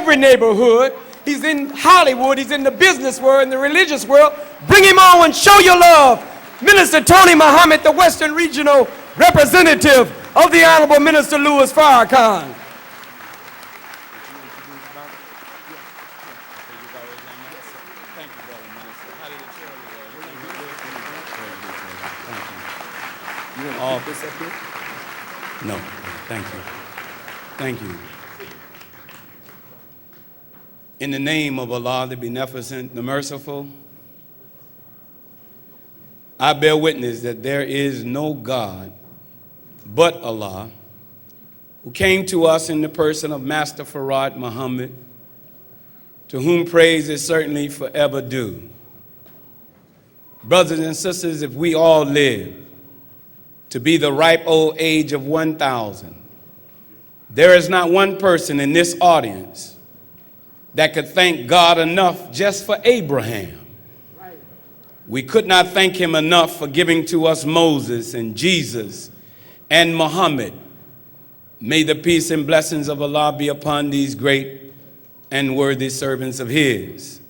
every neighborhood. He's in Hollywood. He's in the business world, in the religious world. Bring him on and show your love. Minister Tony Muhammad, the Western Regional Representative of the Honorable Minister Louis Farrakhan. All this up here? No, thank you. Thank you. In the name of Allah, the Beneficent, the Merciful, I bear witness that there is no God but Allah, who came to us in the person of Master Farad Muhammad, to whom praise is certainly forever due. Brothers and sisters, if we all live to be the ripe old age of 1,000, there is not one person in this audience that could thank God enough just for Abraham. We could not thank him enough for giving to us Moses and Jesus and Muhammad. May the peace and blessings of Allah be upon these great and worthy servants of his.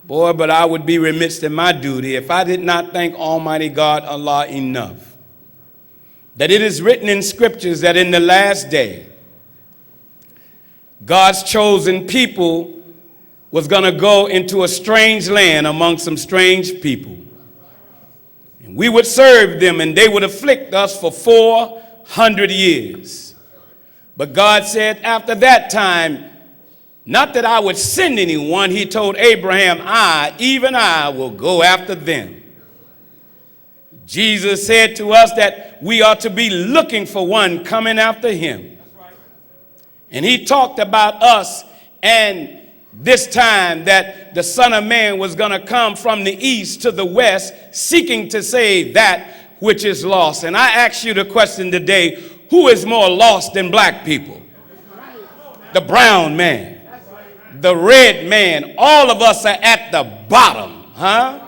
Boy, but I would be remiss in my duty if I did not thank Almighty God, Allah, enough. That it is written in scriptures that in the last day, God's chosen people was going to go into a strange land among some strange people. And we would serve them and they would afflict us for 400 years. But God said after that time, not that I would send anyone, he told Abraham, even I will go after them. Jesus said to us that we are to be looking for one coming after him. And he talked about us and this time that the Son of Man was going to come from the east to the west, seeking to save that which is lost. And I ask you the question today, who is more lost than black people? The brown man, the red man. All of us are at the bottom, huh?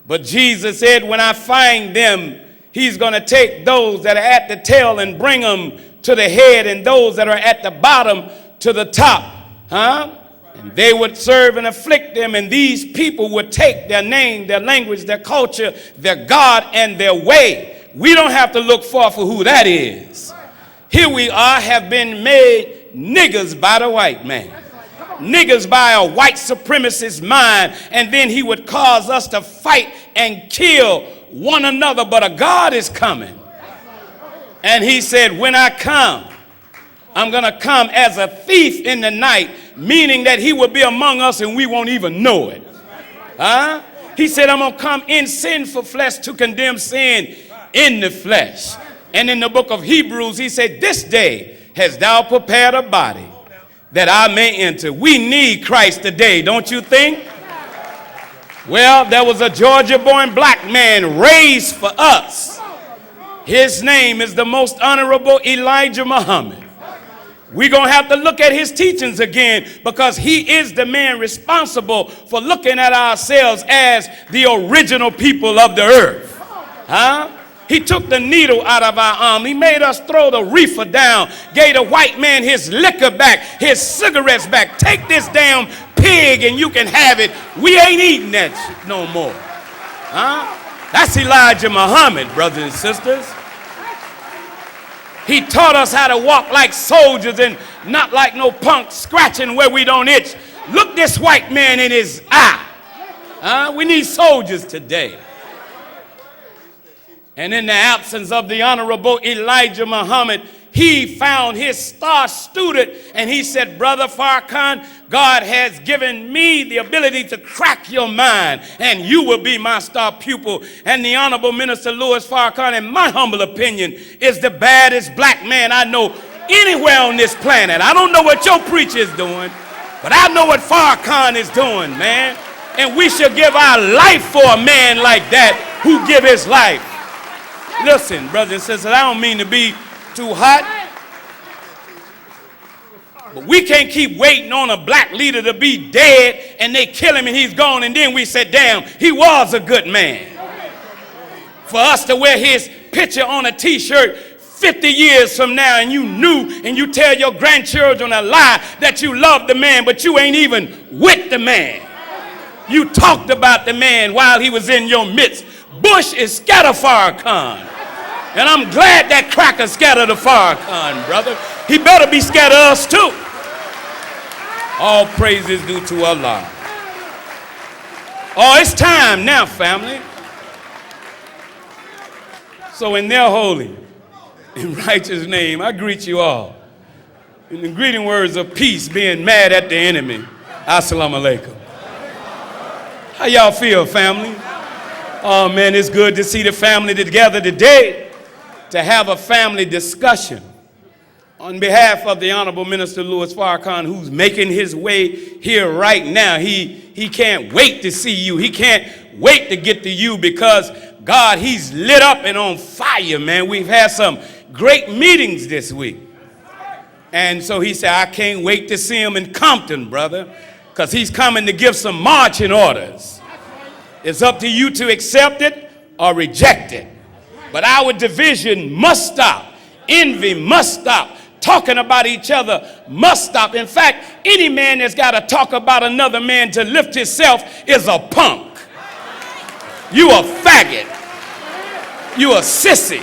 But Jesus said, when I find them, he's going to take those that are at the tail and bring them to the head, and those that are at the bottom to the top, huh? And they would serve and afflict them, and these people would take their name, their language, their culture, their God, and their way. We don't have to look far for who that is. Here we are, have been made niggers by the white man. Niggers by a white supremacist mind, and then he would cause us to fight and kill one another. But a God is coming, and he said, when I come, I'm going to come as a thief in the night, meaning that he will be among us and we won't even know it. Huh? He said, I'm going to come in sinful flesh to condemn sin in the flesh. And in the book of Hebrews, he said, this day hast thou prepared a body that I may enter. We need Christ today, don't you think? Well, there was a Georgia-born black man raised for us. His name is the Most Honorable Elijah Muhammad. We're going to have to look at his teachings again, because he is the man responsible for looking at ourselves as the original people of the earth. Huh? He took the needle out of our arm. He made us throw the reefer down, gave the white man his liquor back, his cigarettes back. Take this damn pig and you can have it. We ain't eating that shit no more. Huh? That's Elijah Muhammad, brothers and sisters. He taught us how to walk like soldiers and not like no punks scratching where we don't itch. Look this white man in his eye. We need soldiers today. And in the absence of the Honorable Elijah Muhammad, he found his star student and he said, Brother Farrakhan, God has given me the ability to crack your mind and you will be my star pupil. And the Honorable Minister Louis Farrakhan, in my humble opinion, is the baddest black man I know anywhere on this planet. I don't know what your preacher is doing, but I know what Farrakhan is doing, man. And we should give our life for a man like that who give his life. Listen, brothers and sisters, I don't mean to be too hot, but we can't keep waiting on a black leader to be dead and they kill him and he's gone, and then we said, damn, he was a good man. For us to wear his picture on a t-shirt 50 years from now and you knew and you tell your grandchildren a lie that you love the man, but you ain't even with the man. You talked about the man while he was in your midst. Bush is scatter Farrakhan. And I'm glad that cracker scattered the Farrakhan, brother. He better be scattered us too. All praise is due to Allah. Oh, it's time now, family. So in their holy and righteous name, I greet you all in the greeting words of peace, being mad at the enemy. Assalamu alaikum. How y'all feel, family? Oh man, it's good to see the family together today to have a family discussion. On behalf of the Honorable Minister Louis Farrakhan, who's making his way here right now, he can't wait to see you. He can't wait to get to you because God, he's lit up and on fire, man. We've had some great meetings this week. And so he said, I can't wait to see him in Compton, brother, because he's coming to give some marching orders. It's up to you to accept it or reject it. But our division must stop. Envy must stop. Talking about each other must stop. In fact, any man that's got to talk about another man to lift himself is a punk. You a faggot. You a sissy.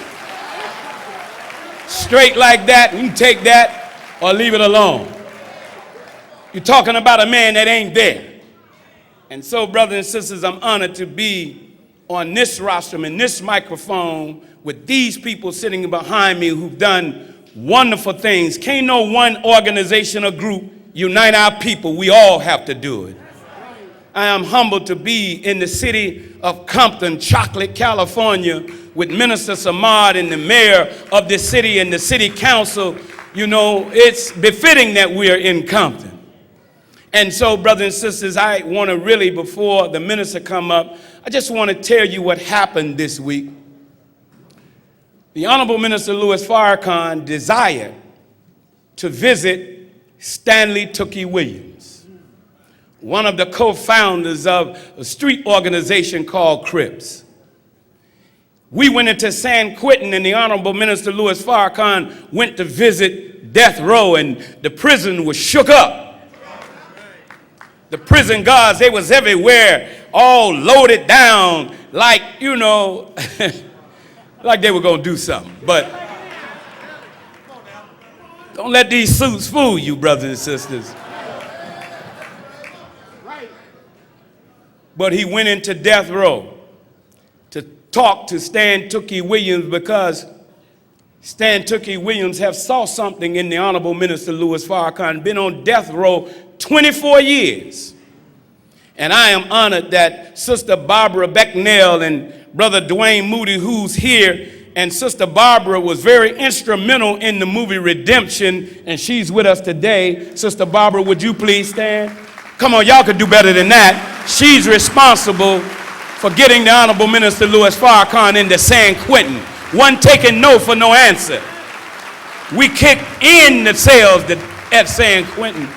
Straight like that, you can take that or leave it alone. You're talking about a man that ain't there. And so, brothers and sisters, I'm honored to be on this rostrum and this microphone with these people sitting behind me who've done wonderful things. Can't no one organization or group unite our people. We all have to do it. I am humbled to be in the city of Compton, Chocolate, California, with Minister Samad and the mayor of this city and the city council. You know, it's befitting that we are in Compton. And so, brothers and sisters, I want to really, before the minister come up, I just want to tell you what happened this week. The Honorable Minister Louis Farrakhan desired to visit Stanley Tookie Williams, one of the co-founders of a street organization called Crips. We went into San Quentin and the Honorable Minister Louis Farrakhan went to visit death row and the prison was shook up. The prison guards, they was everywhere, all loaded down like, you know, like they were going to do something. But don't let these suits fool you, brothers and sisters. But he went into death row to talk to Stan Tookie Williams because Stan Tookie Williams have saw something in the Honorable Minister Louis Farrakhan, been on death row 24 years. And I am honored that Sister Barbara Becknell and Brother Dwayne Moody, who's here, and Sister Barbara was very instrumental in the movie Redemption, and she's with us today. Sister Barbara, would you please stand? Come on, y'all could do better than that. She's responsible for getting the Honorable Minister Louis Farrakhan into San Quentin. One taking no for no answer. We kicked in the cells at San Quentin.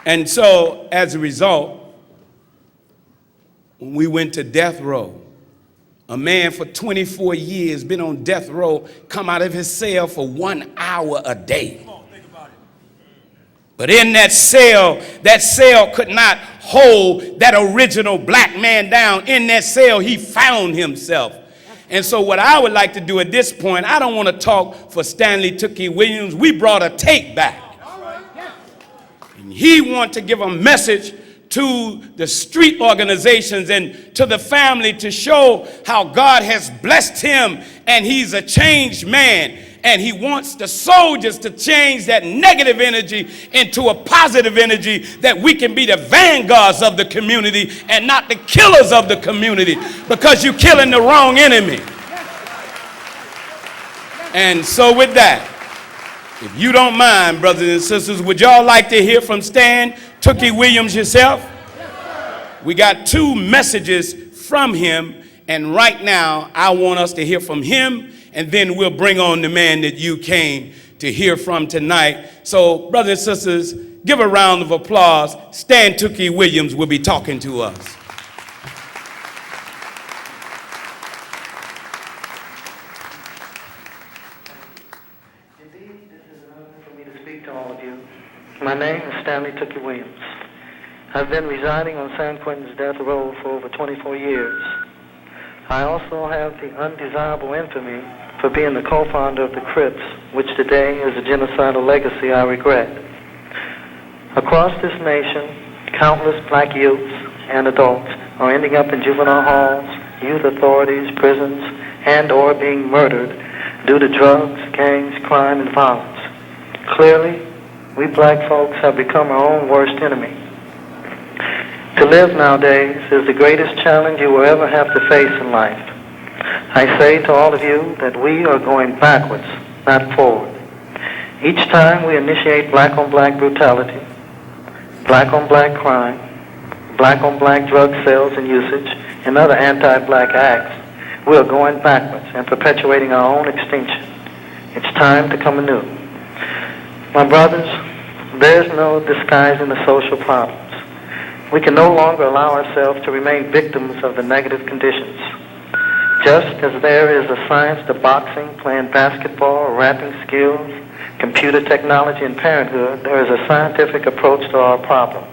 And so, as a result, when we went to death row, a man for 24 years been on death row, come out of his cell for 1 hour a day. Come on, think about it. But in that cell could not hold that original black man down. In that cell, he found himself. And so what I would like to do at this point, I don't want to talk for Stanley Tookie Williams. We brought a tape back. And he wants to give a message to the street organizations and to the family to show how God has blessed him and he's a changed man. And he wants the soldiers to change that negative energy into a positive energy, that we can be the vanguards of the community and not the killers of the community, because you're killing the wrong enemy. And so with that, if you don't mind, brothers and sisters, would y'all like to hear from Stan Tookie Williams yourself? We got 2 messages from him, and right now I want us to hear from him, and then we'll bring on the man that you came to hear from tonight. So, brothers and sisters, give a round of applause. Stan Tookie Williams will be talking to us. of you. My name is Stanley Tookie Williams. I've been residing on San Quentin's death row for over 24 years. I also have the undesirable infamy for being the co-founder of the Crips, which today is a genocidal legacy I regret. Across this nation, countless black youths and adults are ending up in juvenile halls, youth authorities, prisons, and or being murdered due to drugs, gangs, crime, and violence. Clearly, we black folks have become our own worst enemy. To live nowadays is the greatest challenge you will ever have to face in life. I say to all of you that we are going backwards, not forward. Each time we initiate black-on-black brutality, black-on-black crime, black-on-black drug sales and usage, and other anti-black acts, we are going backwards and perpetuating our own extinction. It's time to come anew. My brothers, there's no disguising the social problems. We can no longer allow ourselves to remain victims of the negative conditions. Just as there is a science to boxing, playing basketball, rapping skills, computer technology, and parenthood, there is a scientific approach to our problem.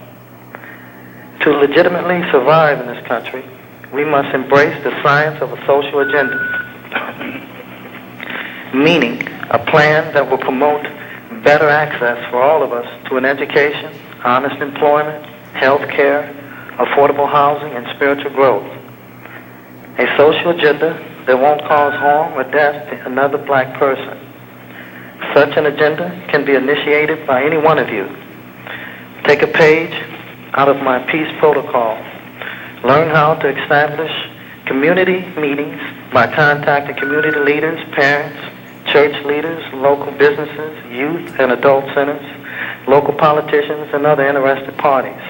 To legitimately survive in this country, we must embrace the science of a social agenda, meaning a plan that will promote better access for all of us to an education, honest employment, health care, affordable housing, and spiritual growth. A social agenda that won't cause harm or death to another black person. Such an agenda can be initiated by any one of you. Take a page out of my peace protocol. Learn how to establish community meetings by contacting community leaders, parents, church leaders, local businesses, youth and adult centers, local politicians, and other interested parties.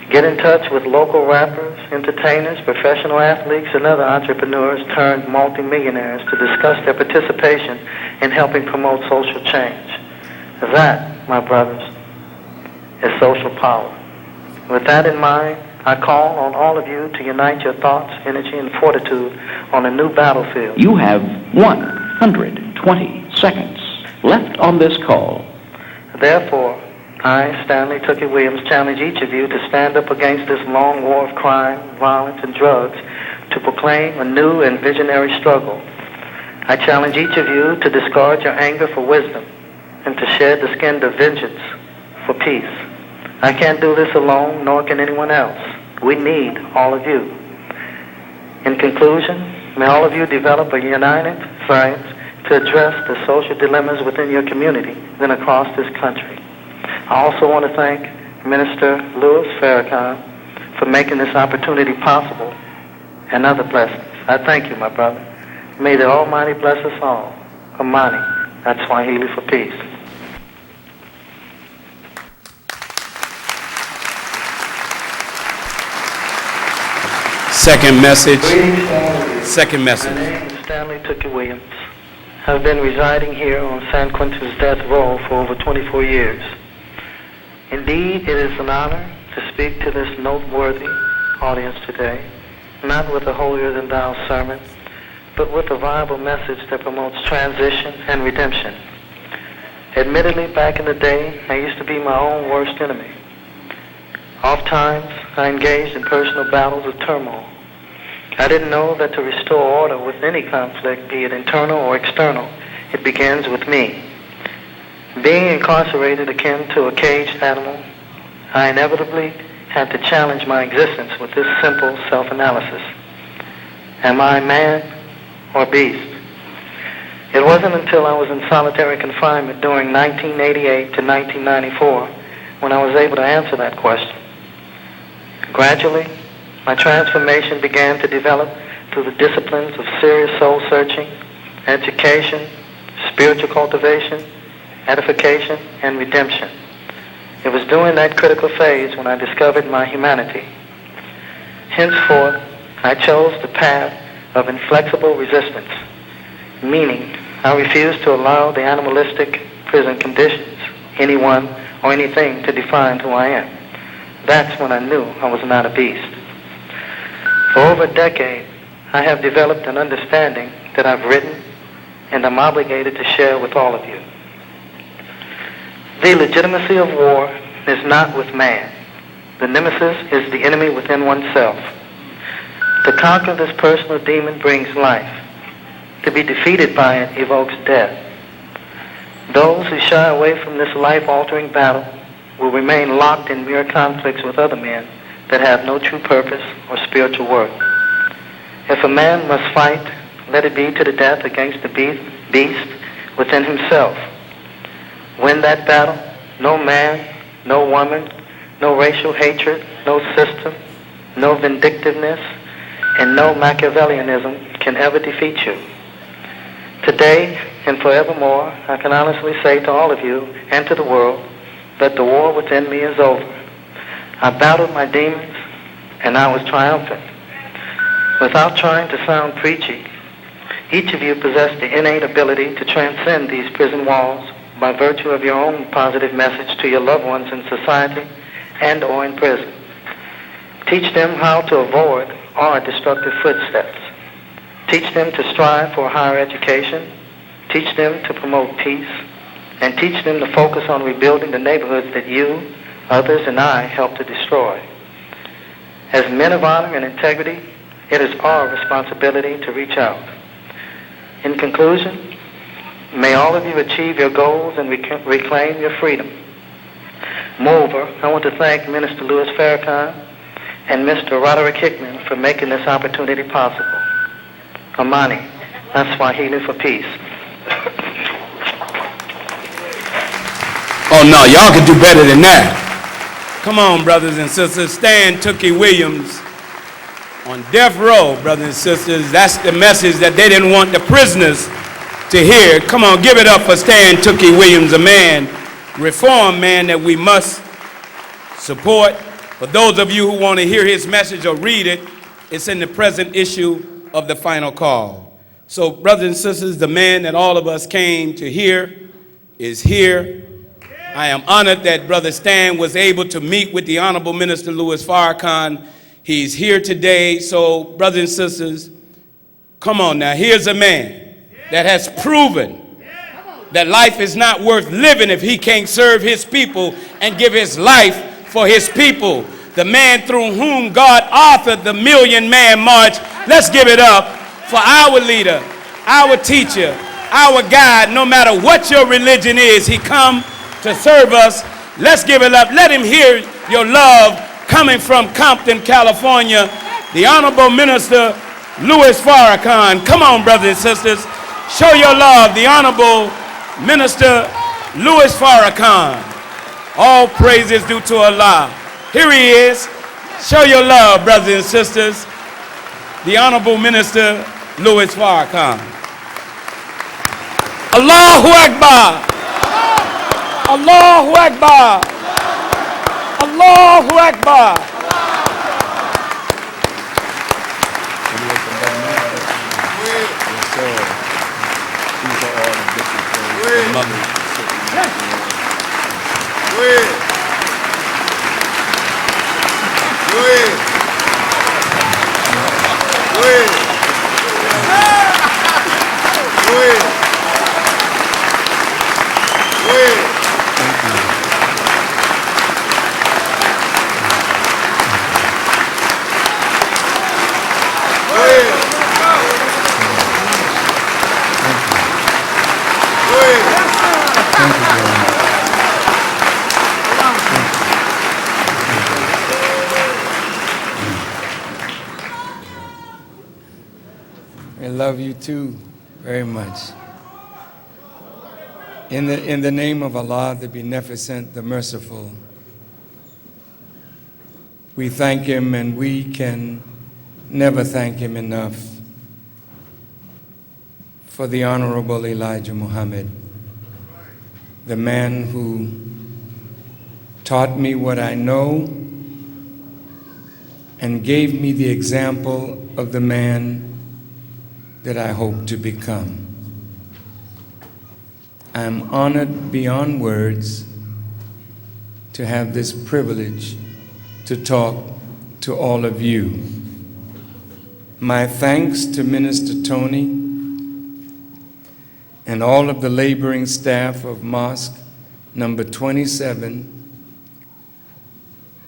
Get in touch with local rappers, entertainers, professional athletes, and other entrepreneurs turned multimillionaires to discuss their participation in helping promote social change. That, my brothers, is social power. With that in mind, I call on all of you to unite your thoughts, energy, and fortitude on a new battlefield. You have 120 seconds left on this call. Therefore, I, Stanley Tookie Williams, challenge each of you to stand up against this long war of crime, violence, and drugs to proclaim a new and visionary struggle. I challenge each of you to discard your anger for wisdom and to shed the skin of vengeance for peace. I can't do this alone, nor can anyone else. We need all of you. In conclusion, may all of you develop a united science to address the social dilemmas within your community and across this country. I also want to thank Minister Louis Farrakhan for making this opportunity possible and other blessings. I thank you, my brother. May the Almighty bless us all. Amani, that's Swahili for peace. Second message. Second message. My name is Stanley Tookie Williams. I've been residing here on San Quentin's death row for over 24 years. Indeed, it is an honor to speak to this noteworthy audience today, not with a holier-than-thou sermon, but with a viable message that promotes transition and redemption. Admittedly, back in the day, I used to be my own worst enemy. Oftentimes, I engaged in personal battles of turmoil. I didn't know that to restore order with any conflict, be it internal or external, it begins with me. Being incarcerated akin to a caged animal, I inevitably had to challenge my existence with this simple self-analysis. Am I man or beast? It wasn't until I was in solitary confinement during 1988 to 1994 when I was able to answer that question. Gradually, my transformation began to develop through the disciplines of serious soul searching, education, spiritual cultivation, edification, and redemption. It was during that critical phase when I discovered my humanity. Henceforth, I chose the path of inflexible resistance, meaning I refused to allow the animalistic prison conditions, anyone or anything to define who I am. That's when I knew I was not a beast. For over a decade, I have developed an understanding that I've written and I'm obligated to share with all of you. The legitimacy of war is not with man. The nemesis is the enemy within oneself. To conquer this personal demon brings life. To be defeated by it evokes death. Those who shy away from this life-altering battle will remain locked in mere conflicts with other men that have no true purpose or spiritual worth. If a man must fight, let it be to the death against the beast within himself. Win that battle, no man, no woman, no racial hatred, no system, no vindictiveness, and no Machiavellianism can ever defeat you. Today and forevermore, I can honestly say to all of you and to the world that the war within me is over. I battled my demons, and I was triumphant. Without trying to sound preachy, each of you possess the innate ability to transcend these prison walls by virtue of your own positive message to your loved ones in society and or in prison. Teach them how to avoid our destructive footsteps. Teach them to strive for higher education. Teach them to promote peace. And teach them to focus on rebuilding the neighborhoods that you, others, and I helped to destroy. As men of honor and integrity, it is our responsibility to reach out. In conclusion, may all of you achieve your goals and reclaim your freedom. Moreover, I want to thank Minister Louis Farrakhan and Mr. Roderick Hickman for making this opportunity possible. Amani, that's Swahili for peace. Oh no, y'all can do better than that. Come on, brothers and sisters. Stan Tookie Williams on death row, brothers and sisters. That's the message that they didn't want the prisoners to hear. Come on, give it up for Stan Tookie Williams, a man, reformed man that we must support. For those of you who want to hear his message or read it, it's in the present issue of the Final Call. So, brothers and sisters, the man that all of us came to hear is here. I am honored that Brother Stan was able to meet with the Honorable Minister Louis Farrakhan. He's here today. So, brothers and sisters, come on now. Here's a man that has proven that life is not worth living if he can't serve his people and give his life for his people. The man through whom God authored the Million Man March. Let's give it up for our leader, our teacher, our guide. No matter what your religion is, he come to serve us. Let's give it up. Let him hear your love coming from Compton, California, the Honorable Minister Louis Farrakhan. Come on, brothers and sisters. Show your love, the Honorable Minister Louis Farrakhan. All praise is due to Allah. Here he is. Show your love, brothers and sisters. The Honorable Minister Louis Farrakhan. Allahu Akbar. Allahu Akbar. Allahu Akbar. I love you too very much. In the name of Allah, the Beneficent, the Merciful, we thank Him, and we can never thank Him enough for the Honorable Elijah Muhammad, the man who taught me what I know and gave me the example of the man that I hope to become. I am honored beyond words to have this privilege to talk to all of you. My thanks to Minister Tony and all of the laboring staff of Mosque number 27,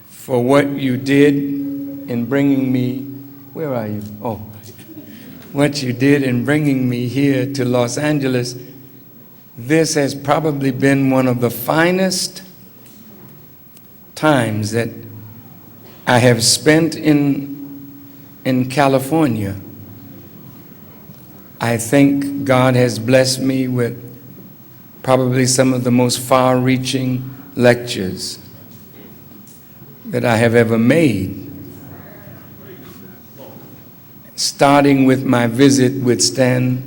for what you did in bringing me, where are you? Oh, what you did in bringing me here to Los Angeles. This has probably been one of the finest times that I have spent in California. I think God has blessed me with probably some of the most far-reaching lectures that I have ever made, starting with my visit with Stan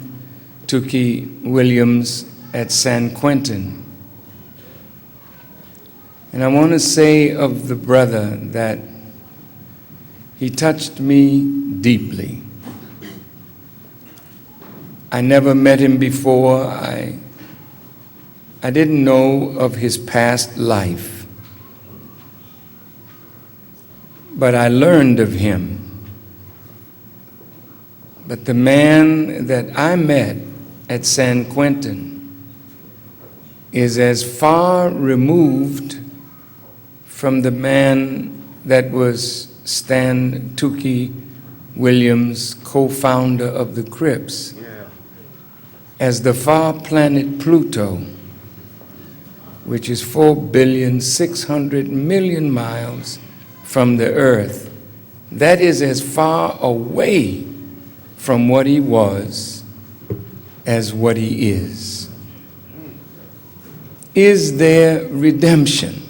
Tookie Williams at San Quentin. And I want to say of the brother that he touched me deeply. I never met him before. I didn't know of his past life, but I learned of him. But the man that I met at San Quentin is as far removed from the man that was Stan Tookie Williams, co-founder of the Crips, as the far planet Pluto, which is 4,600,000,000 miles from the Earth. That is as far away from what he was as what he is. Is there redemption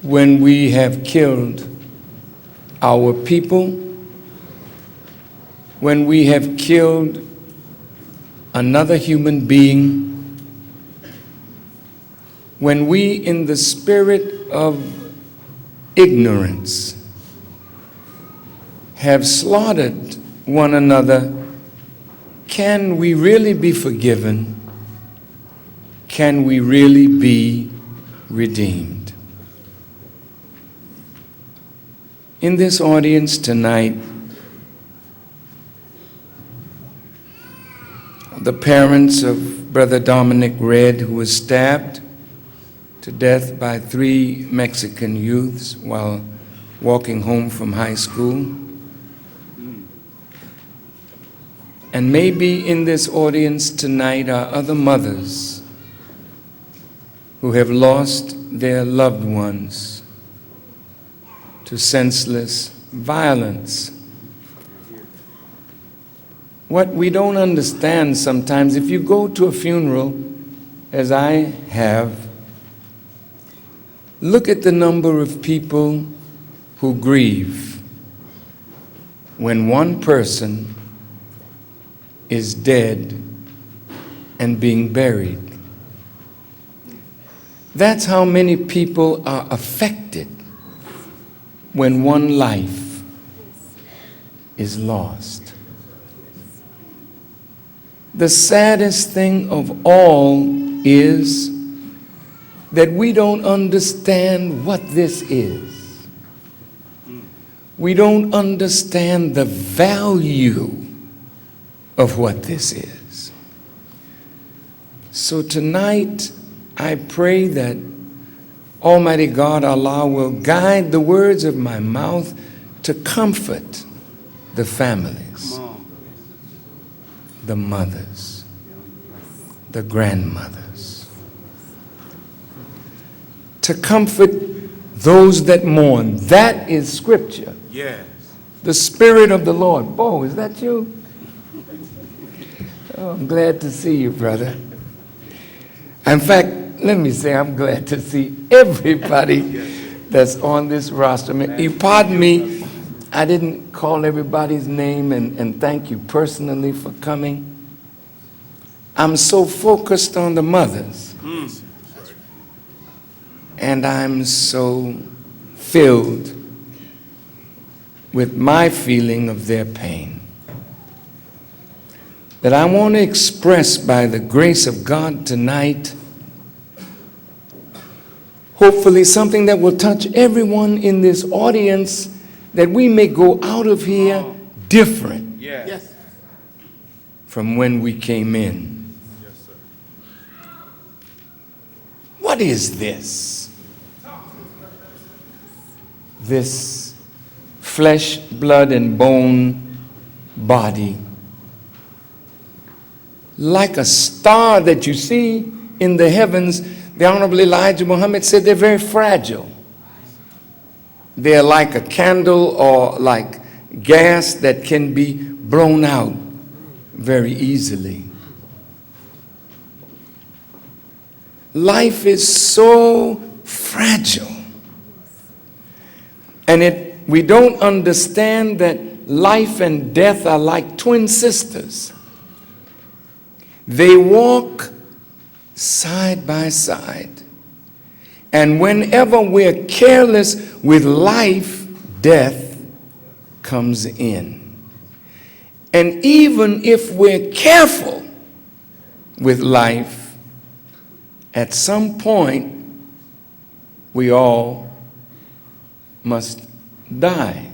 when we have killed our people, when we have killed another human being, when we, in the spirit of ignorance, have slaughtered one another? Can we really be forgiven? Can we really be redeemed? In this audience tonight, the parents of Brother Dominic Red, who was stabbed to death by 3 Mexican youths while walking home from high school. And maybe in this audience tonight are other mothers who have lost their loved ones to senseless violence. What we don't understand sometimes, if you go to a funeral, as I have, look at the number of people who grieve when one person is dead and being buried. That's how many people are affected when one life is lost. The saddest thing of all is that we don't understand what this is. We don't understand the value of what this is. So tonight, I pray that Almighty God, Allah, will guide the words of my mouth to comfort the families, the mothers, the grandmothers, to comfort those that mourn. That is scripture. Yes. The Spirit of the Lord. Bo, is that you? Oh, I'm glad to see you, brother. In fact, let me say I'm glad to see everybody that's on this roster. You pardon me, I didn't call everybody's name and thank you personally for coming. I'm so focused on the mothers. And I'm so filled with my feeling of their pain that I want to express by the grace of God tonight, hopefully something that will touch everyone in this audience, that we may go out of here different from when we came in. what is this? This flesh, blood, and bone body, like a star that you see in the heavens. The Honorable Elijah Muhammad said they're very fragile. They're like a candle or like gas that can be blown out very easily. Life is so fragile. And we don't understand that life and death are like twin sisters. They walk side by side. And whenever we're careless with life, death comes in. And even if we're careful with life, at some point, we all must die.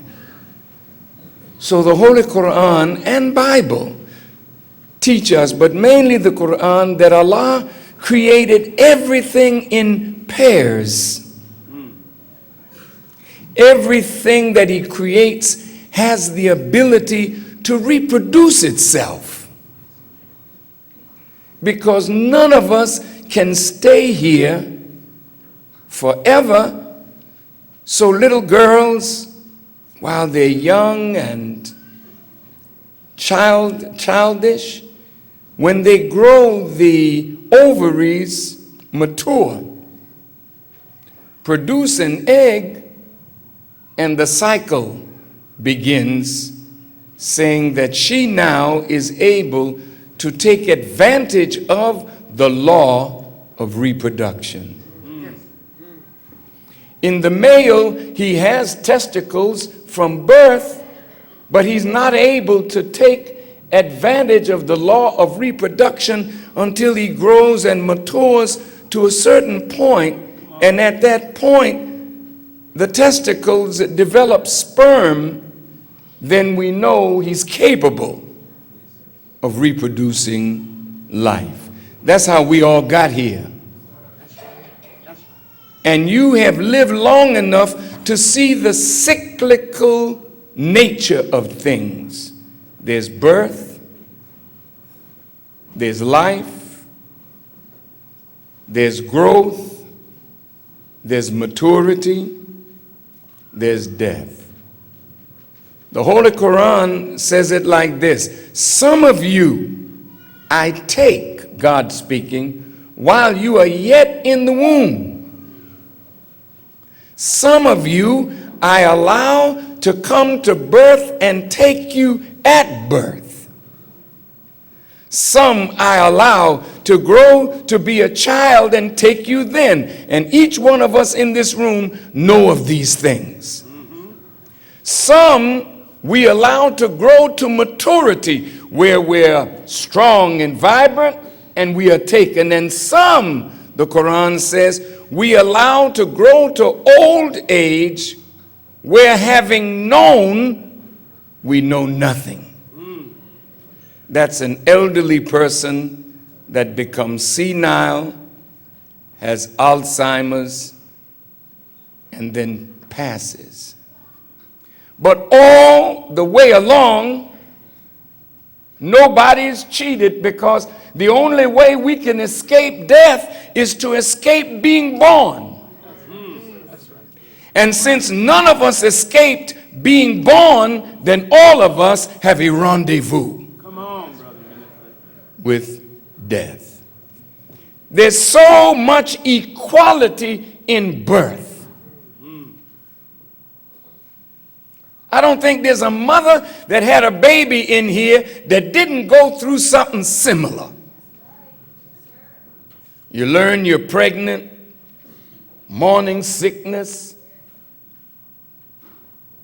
So the Holy Quran and Bible teach us, but mainly the Quran, that Allah created everything in pairs. Everything that He creates has the ability to reproduce itself. Because none of us can stay here forever. So little girls, while they're young and childish, when they grow, the ovaries mature, produce an egg, and the cycle begins, saying that she now is able to take advantage of the law of reproduction. In the male, he has testicles from birth, but he's not able to take advantage of the law of reproduction until he grows and matures to a certain point. And at that point, the testicles develop sperm. Then we know he's capable of reproducing life. That's how we all got here. And you have lived long enough to see the cyclical nature of things. There's birth, there's life, there's growth, there's maturity, there's death. The Holy Quran says it like this: some of you I take, God speaking, while you are yet in the womb. Some of you I allow to come to birth and take you at birth. Some I allow to grow to be a child and take you then. And each one of us in this room know of these things. Some we allow to grow to maturity, where we're strong and vibrant and we are taken. And some, the Quran says, we allow to grow to old age, where having known, we know nothing. That's an elderly person that becomes senile, has Alzheimer's, and then passes. But all the way along, nobody's cheated, because the only way we can escape death is to escape being born. And since none of us escaped being born, then all of us have a rendezvous with death. There's so much equality in birth. I don't think there's a mother that had a baby in here that didn't go through something similar. You learn you're pregnant, morning sickness.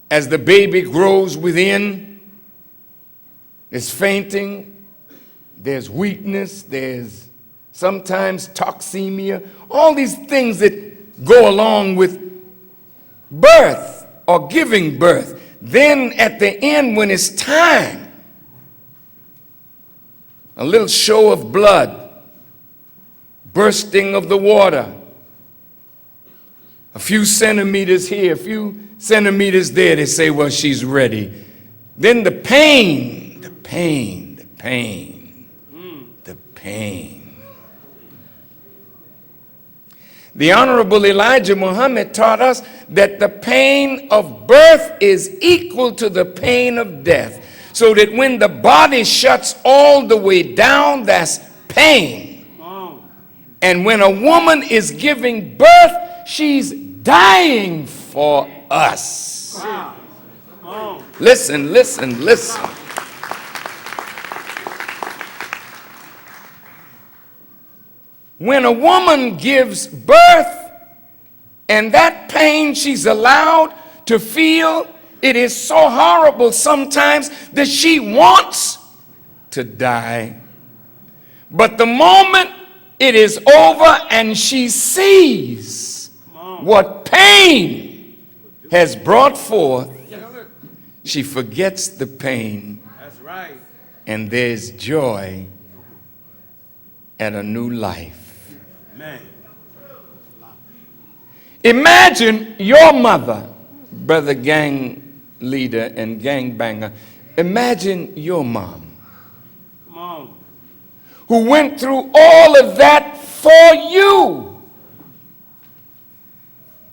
As the baby grows within, there's fainting, there's weakness, there's sometimes toxemia, all these things that go along with birth or giving birth. Then at the end, when it's time, a little show of blood, bursting of the water, a few centimeters here, a few centimeters there, they say, well, she's ready. Then the pain, the pain, the pain, the pain. The Honorable Elijah Muhammad taught us that the pain of birth is equal to the pain of death. So that when the body shuts all the way down, that's pain. And when a woman is giving birth, she's dying for us. Listen, listen, listen. When a woman gives birth and that pain she's allowed to feel, it is so horrible sometimes that she wants to die. But the moment it is over and she sees what pain has brought forth, she forgets the pain. That's right. And there's joy at a new life. Man. Imagine your mother, brother gang leader and gangbanger. Imagine your mom. Come on. Who went through all of that for you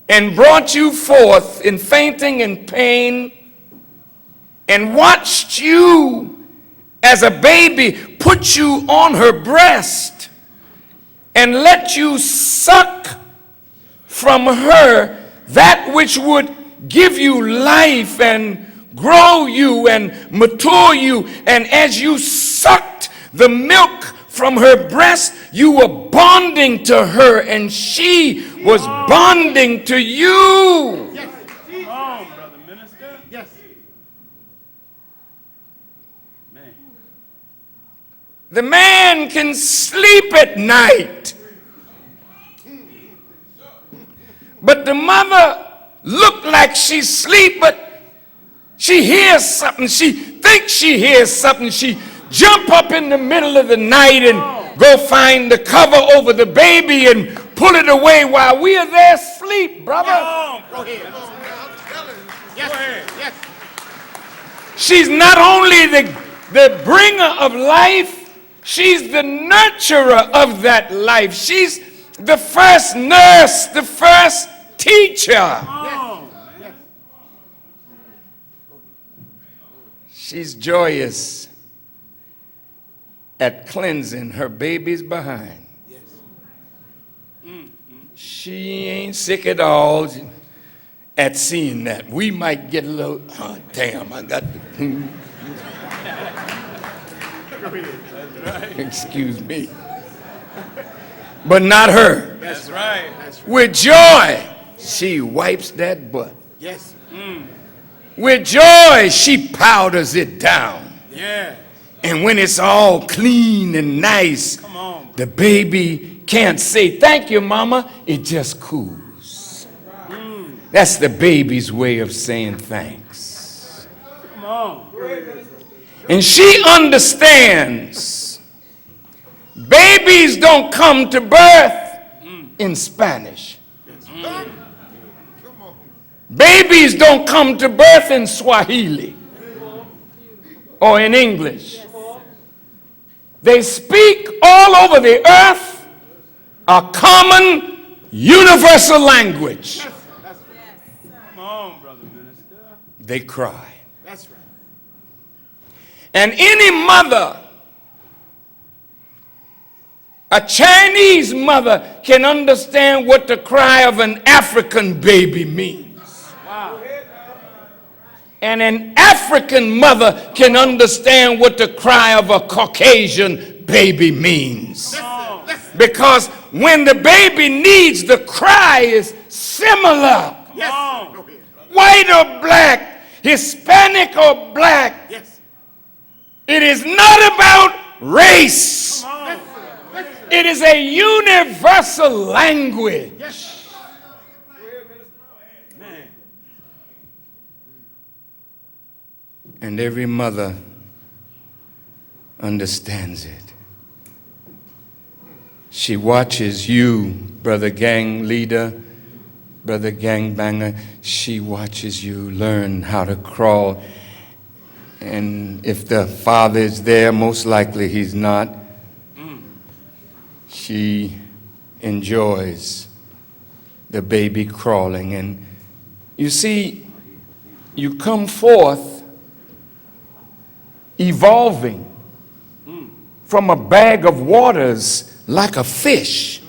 and brought you forth in fainting and pain and watched you as a baby put you on her breast and let you suck from her that which would give you life and grow you and mature you. And as you sucked the milk from her breast, you were bonding to her and she was bonding to you. Yes. Come on, brother minister. Yes. Man. The man can sleep at night, but the mother look like she's asleep, but she hears something. She thinks she hears something. She jump up in the middle of the night and go find the cover over the baby and pull it away while we are there asleep, brother. Go ahead. Yes. Go ahead. Yes. She's not only the bringer of life, she's the nurturer of that life. She's the first nurse, the first teacher. She's joyous at cleansing her baby's behind. She ain't sick at all at seeing that. We might get a little, oh, damn, I got to. Excuse me. But not her. That's right. With joy, she wipes that butt. Yes. With joy, she powders it down. Yeah. And when it's all clean and nice, Come on. the baby can't say, thank you, mama. It just coos. That's the baby's way of saying thanks. Come on. And she understands babies don't come to birth in Spanish. Babies don't come to birth in Swahili or in English. They speak all over the earth a common universal language. Come on, brother minister. They cry. That's right. And any mother, a Chinese mother, can understand what the cry of an African baby means. Wow. And an African mother can understand what the cry of a Caucasian baby means. Because when the baby needs, the cry is similar. Yes. White or black, Hispanic or black. Yes. It is not about race. It is a universal language. Man. And every mother understands it. She watches you, brother gang leader, Brother Gangbanger, she watches you learn how to crawl. And if the father is there, most likely he's not. She enjoys the baby crawling. And you see, you come forth evolving from a bag of waters like a fish.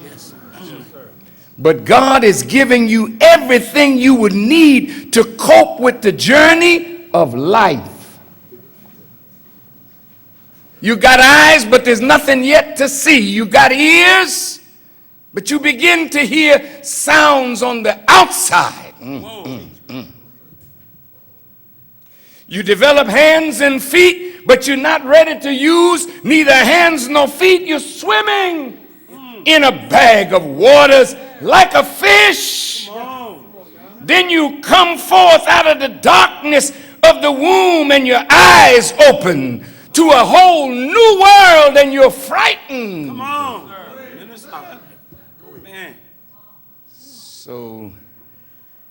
But God is giving you everything you would need to cope with the journey of life. You got eyes, but there's nothing yet to see. You got ears, but you begin to hear sounds on the outside. You develop hands and feet, but you're not ready to use neither hands nor feet. You're swimming in a bag of waters like a fish. Then you come forth out of the darkness of the womb and your eyes open to a whole new world and you're frightened. Come on. Man. So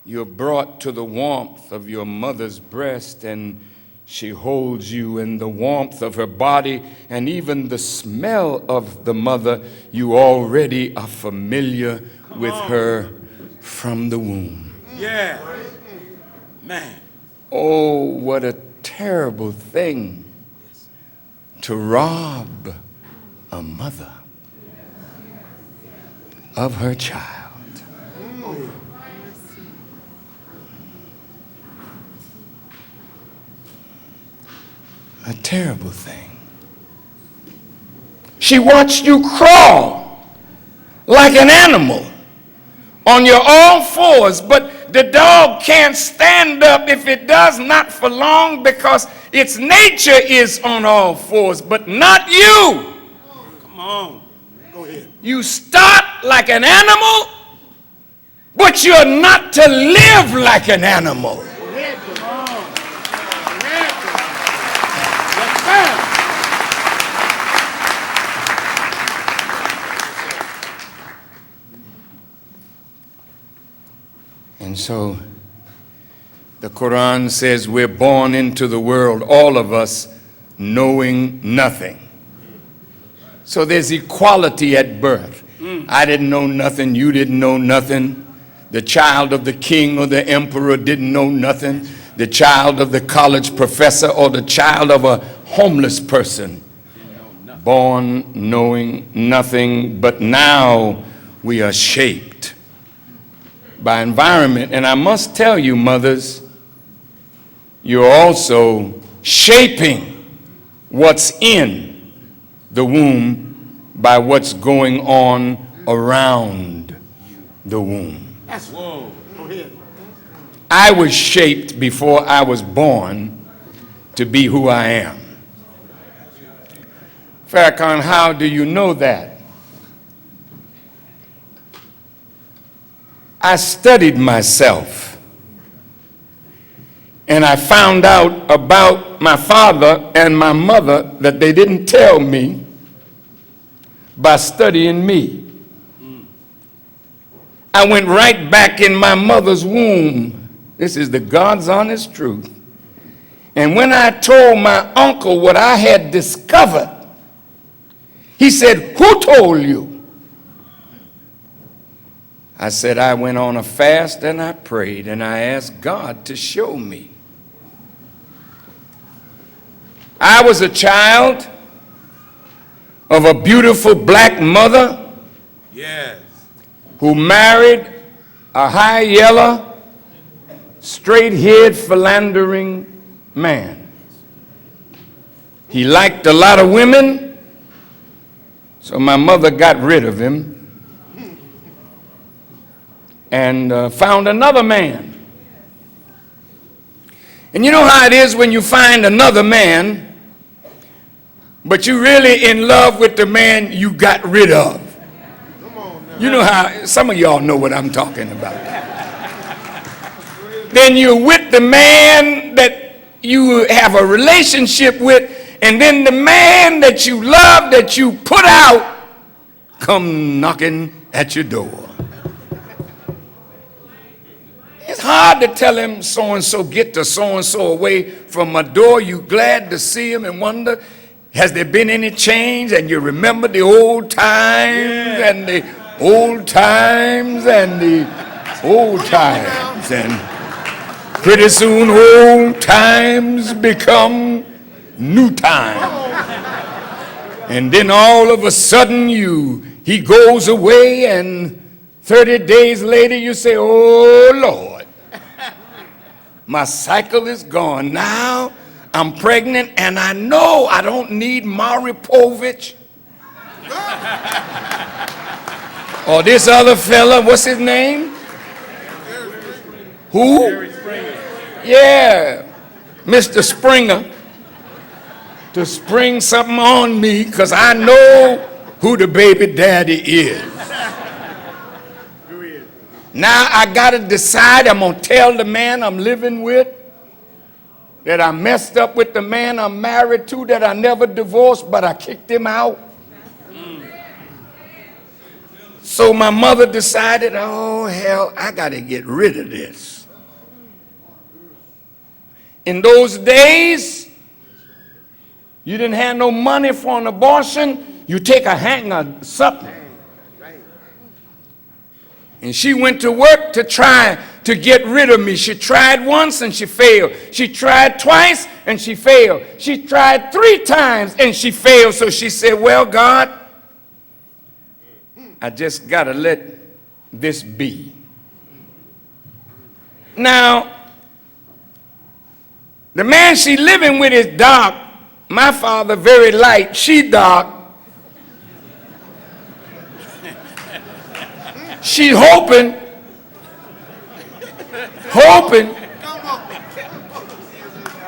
you're brought to the warmth of your mother's breast, and she holds you in the warmth of her body, and even the smell of the mother, you already are familiar with her from the womb. Yeah. Man. Oh, what a terrible thing to rob a mother of her child. A terrible thing. She watched you crawl like an animal on your all fours, but the dog can't stand up if it does not for long, because its nature is on all fours, but not you. Come on. Go ahead. You start like an animal, but you're not to live like an animal. And so the Quran says we're born into the world, all of us, knowing nothing. So there's equality at birth. I didn't know nothing, you didn't know nothing. The child of the king or the emperor didn't know nothing. The child of the college professor or the child of a homeless person. Born knowing nothing, but now we are shaped by environment. And I must tell you, mothers, you're also shaping what's in the womb by what's going on around the womb. Whoa. Go ahead. I was shaped before I was born to be who I am. Farrakhan, how do you know that? I studied myself, and I found out about my father and my mother that they didn't tell me by studying me. I went right back in my mother's womb. This is the God's honest truth. And when I told my uncle what I had discovered, he said, "Who told you?" I said, "I went on a fast and I prayed and I asked God to show me." I was a child of a beautiful black mother. Yes. Who married a high yellow, straight-haired, philandering man. He liked a lot of women, so my mother got rid of him and found another man. And you know how it is when you find another man, but you're really in love with the man you got rid of. You know how, some of y'all know what I'm talking about. Then you're with the man that you have a relationship with, and then the man that you love, that you put out, come knocking at your door. hard to tell him so-and-so get the so-and-so away from my door. You glad to see him and wonder, has there been any change? And you remember the old times and the old times and the old times. And pretty soon old times become new time. And then all of a sudden he goes away, and 30 days later you say, oh Lord, my cycle is gone. Now I'm pregnant and I know I don't need Maripovich or this other fella, what's his name? Who? Yeah, Mr. Springer, to spring something on me, because I know who the baby daddy is. Now I got to decide. I'm going to tell the man I'm living with that I messed up with the man I'm married to, that I never divorced, but I kicked him out. So my mother decided, oh hell, I got to get rid of this. In those days, you didn't have no money for an abortion. You take a hanger, something. And she went to work to try to get rid of me. She tried once and she failed. She tried twice and she failed. She tried 3 times and she failed. So she said, well, God, I just got to let this be. Now, the man she living with is dark. My father very light, she dark. She hoping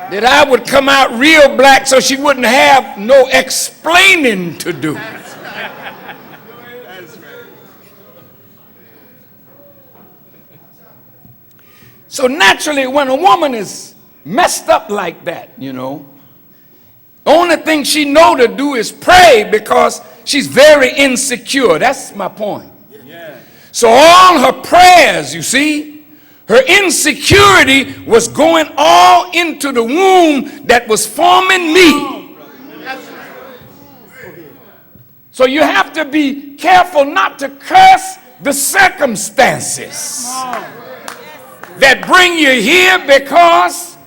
that I would come out real black so she wouldn't have no explaining to do. So naturally, when a woman is messed up like that, you know, the only thing she know to do is pray, because she's very insecure. That's my point. So all her prayers, you see, her insecurity was going all into the womb that was forming me. So you have to be careful not to curse the circumstances that bring you here, because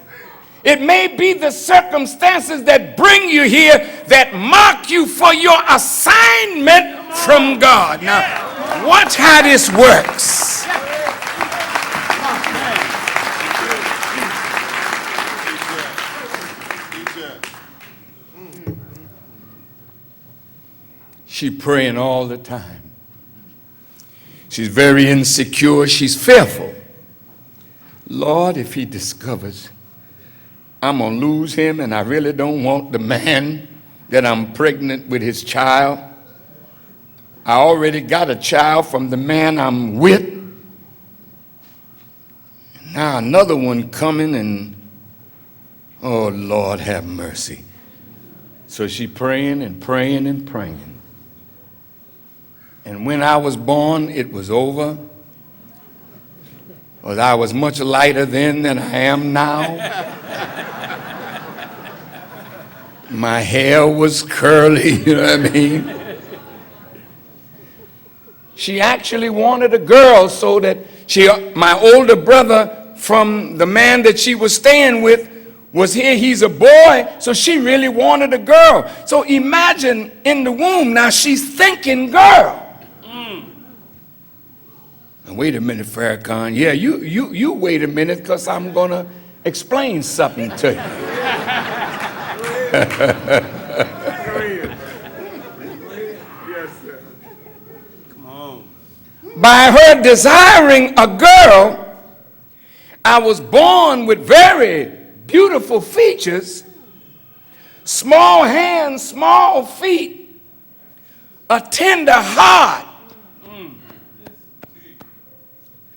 it may be the circumstances that bring you here that mark you for your assignment from God. Now, watch how this works. She's praying all the time. She's very insecure. She's fearful. Lord, if he discovers I'm going to lose him, and I really don't want the man that I'm pregnant with his child. I already got a child from the man I'm with. Now another one coming, and oh Lord, have mercy. So she praying and praying and praying. And when I was born, it was over. Because I was much lighter then than I am now. My hair was curly, you know what I mean? She actually wanted a girl, so that my older brother from the man that she was staying with was here. He's a boy, so she really wanted a girl. So imagine in the womb, now she's thinking girl. Now, wait a minute, Farrakhan. Yeah, you wait a minute, because I'm going to explain something to you. By her desiring a girl, I was born with very beautiful features, small hands, small feet, a tender heart,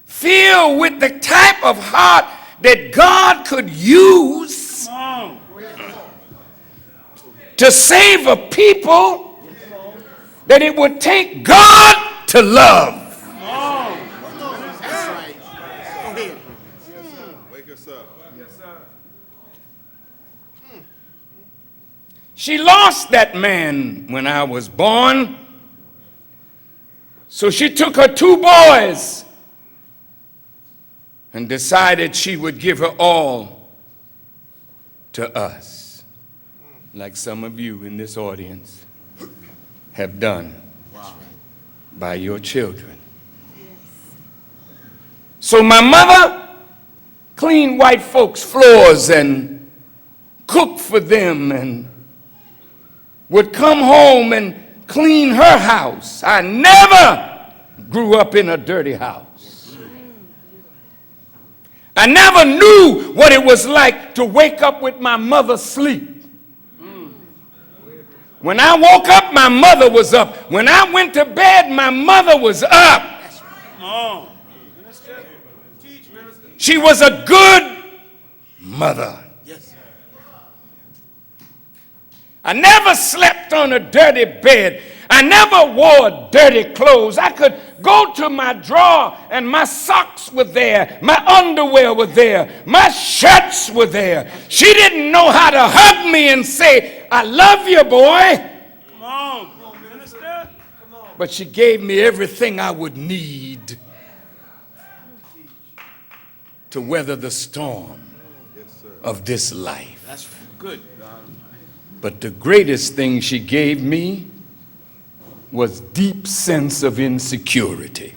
filled with the type of heart that God could use to save a people that it would take God to love. She lost that man when I was born. So she took her 2 boys and decided she would give her all to us, like some of you in this audience have done by your children. So my mother cleaned white folks' floors and cooked for them and would come home and clean her house. I never grew up in a dirty house. I never knew what it was like to wake up with my mother asleep. When I woke up, my mother was up. When I went to bed, my mother was up. She was a good mother. I never slept on a dirty bed. I never wore dirty clothes. I could go to my drawer and my socks were there. My underwear were there. My shirts were there. She didn't know how to hug me and say, I love you, boy. Come on, minister. Come on. But she gave me everything I would need to weather the storm of this life. That's good. But the greatest thing she gave me was deep sense of insecurity.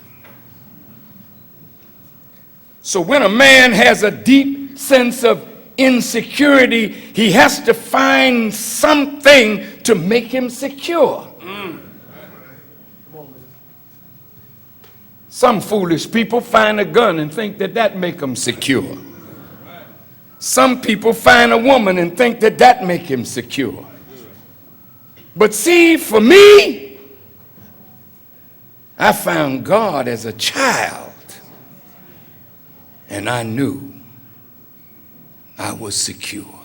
So when a man has a deep sense of insecurity, he has to find something to make him secure. Some foolish people find a gun and think that that make them secure. Some people find a woman and think that that make him secure. But see, for me, I found God as a child, and I knew I was secure.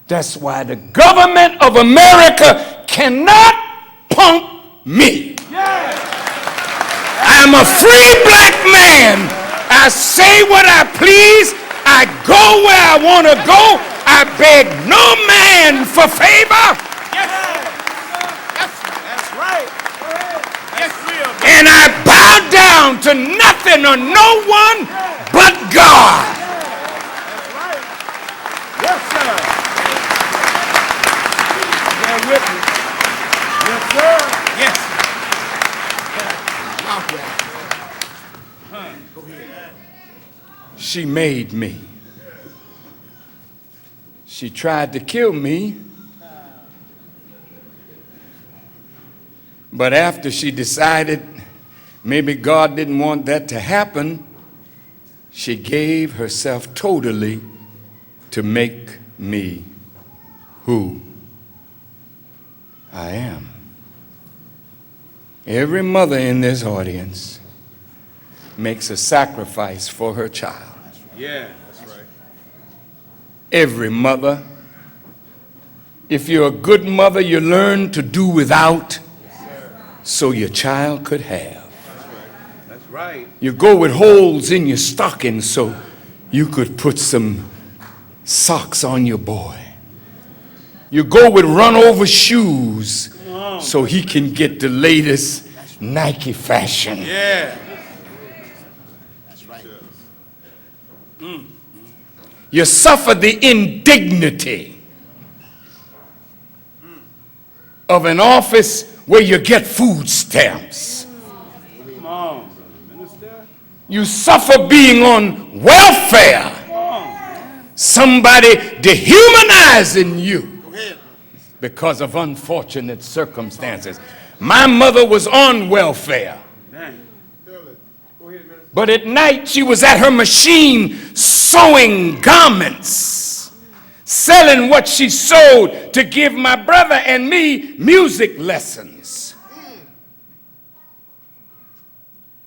That's why the government of America cannot punk me. I'm a free black man. I say what I please. I go where I want to go. I beg no man for favor. That's right. And I bow down to nothing or no one but God. Yes, sir. Bear with me. Yes, sir. Yes. Go ahead. She made me. She tried to kill me. But after she decided maybe God didn't want that to happen, she gave herself totally to make me who I am. Every mother in this audience makes a sacrifice for her child. Yeah, that's right. Every mother. If you're a good mother, you learn to do without so your child could have. That's right. You go with holes in your stockings so you could put some socks on your boy. You go with run over shoes so he can get the latest Nike fashion. Yeah. You suffer the indignity of an office where you get food stamps. Come on, minister. You suffer being on welfare. Somebody dehumanizing you because of unfortunate circumstances. My mother was on welfare. But at night she was at her machine sewing garments, selling what she sewed to give my brother and me music lessons.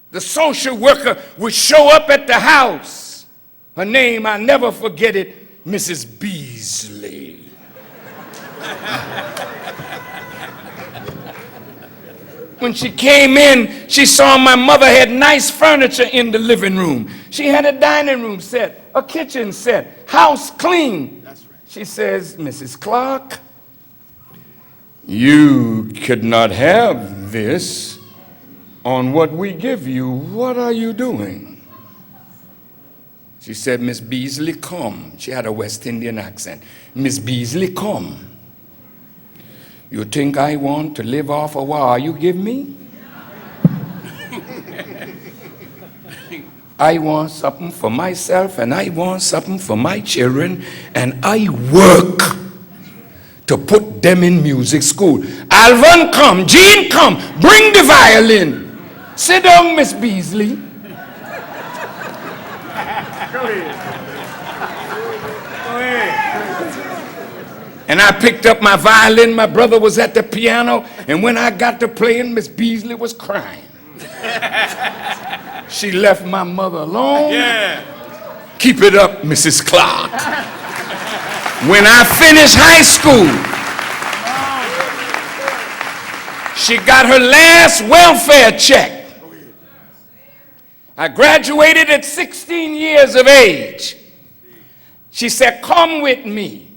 The social worker would show up at the house. Her name, I'll never forget it, Mrs. Beasley. When she came in, she saw my mother had nice furniture in the living room. She had a dining room set, a kitchen set, house clean. She says, Mrs. Clark, You could not have this on what we give you. What are you doing? She said, Miss Beasley, come. She had a West Indian accent. Miss Beasley, come. You think I want to live off of what you give me? I want something for myself, and I want something for my children, and I work to put them in music school. Alvin, come. Jean, come. Bring the violin. Sit down, Miss Beasley. And I picked up my violin. My brother was at the piano, and when I got to playing, Miss Beasley was crying. She left my mother alone. Yeah. Keep it up, Mrs. Clark. When I finished high school, she got her last welfare check. I graduated at 16 years of age. She said, come with me.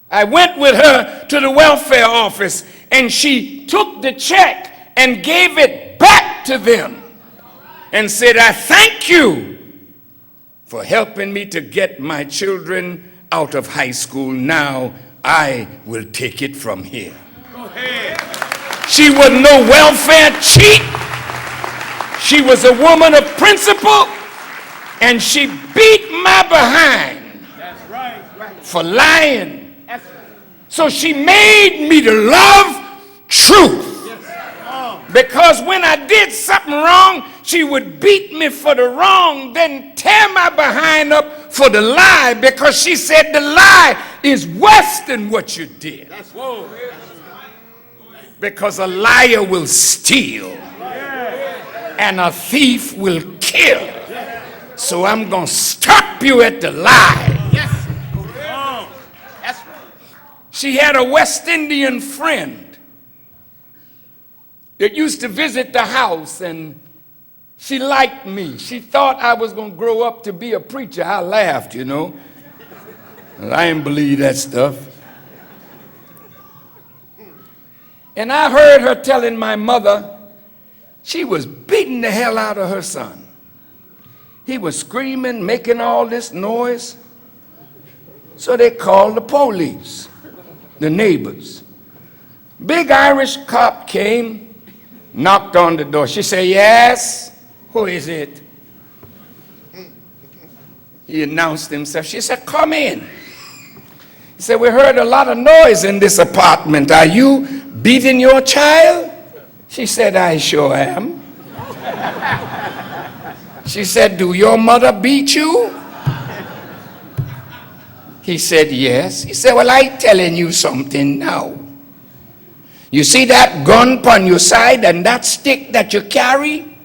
I went with her to the welfare office, and she took the check and gave it back to them and said, I thank you for helping me to get my children out of high school. Now I will take it from here. Go ahead. She was no welfare cheat. She was a woman of principle, and she beat my behind. That's right. For lying. So she made me to love truth. Because when I did something wrong, she would beat me for the wrong, then tear my behind up for the lie, because she said the lie is worse than what you did. Because a liar will steal and a thief will kill. So I'm going to stop you at the lie. She had a West Indian friend that used to visit the house, and she liked me. She thought I was going to grow up to be a preacher. I laughed, you know. I didn't believe that stuff. And I heard her telling my mother she was beating the hell out of her son. He was screaming, making all this noise. So they called the police, the neighbors. Big Irish cop came, knocked on the door. She said, yes, who is it? He announced himself. She said, come in. He said, we heard a lot of noise in this apartment. Are you beating your child? She said, I sure am. She said, do your mother beat you? He said, yes. He said, well, I telling you something now. You see that gun on your side and that stick that you carry?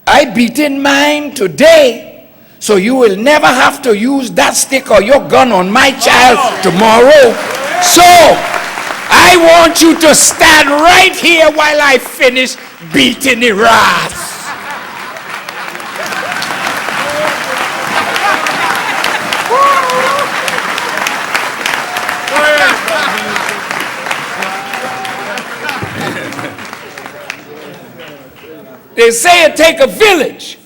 I beat in mine today, so you will never have to use that stick or your gun on my child tomorrow. So I want you to stand right here while I finish beating the ass. They say it take a village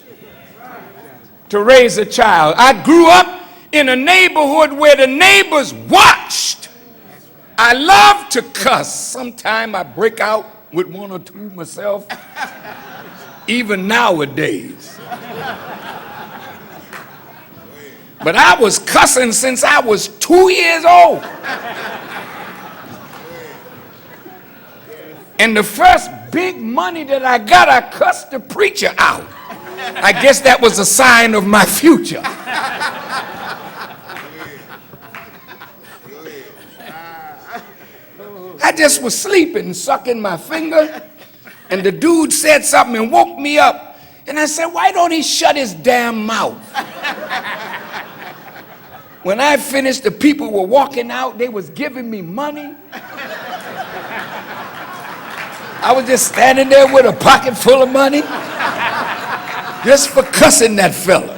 to raise a child. I grew up in a neighborhood where the neighbors watched. I love to cuss. Sometimes I break out with one or two myself, even nowadays. But I was cussing since I was 2 years old. And the first big money that I got, I cussed the preacher out. I guess that was a sign of my future. I just was sleeping, sucking my finger, and the dude said something and woke me up. And I said, why don't he shut his damn mouth? When I finished, the people were walking out. They was giving me money. I was just standing there with a pocket full of money just for cussing that fella.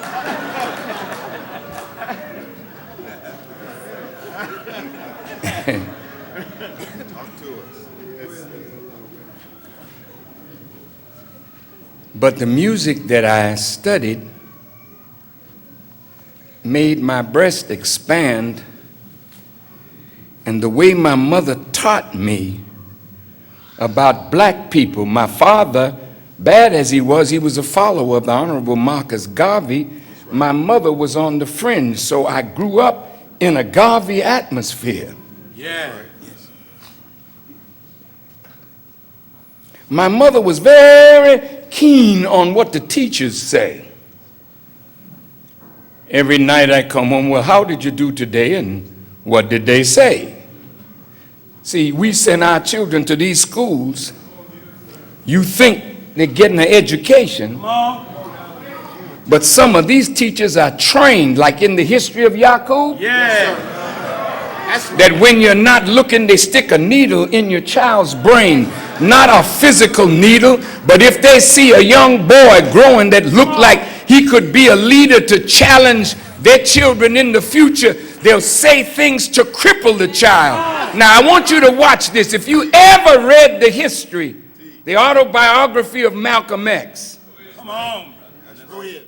But the music that I studied made my breast expand, and the way my mother taught me about black people. My father, bad as he was a follower of the Honorable Marcus Garvey. My mother was on the fringe, so I grew up in a Garvey atmosphere. Yeah. My mother was very keen on what the teachers say. Every night I come home, well, how did you do today and what did they say? See, we send our children to these schools. You think they're getting an education, but some of these teachers are trained, like in the history of Yaqub. Yeah. That when you're not looking, they stick a needle in your child's brain. Not a physical needle, but if they see a young boy growing that looked like he could be a leader to challenge their children in the future, they'll say things to cripple the child. Now, I want you to watch this. If you ever read the history, the autobiography of Malcolm X. Come on. Go ahead.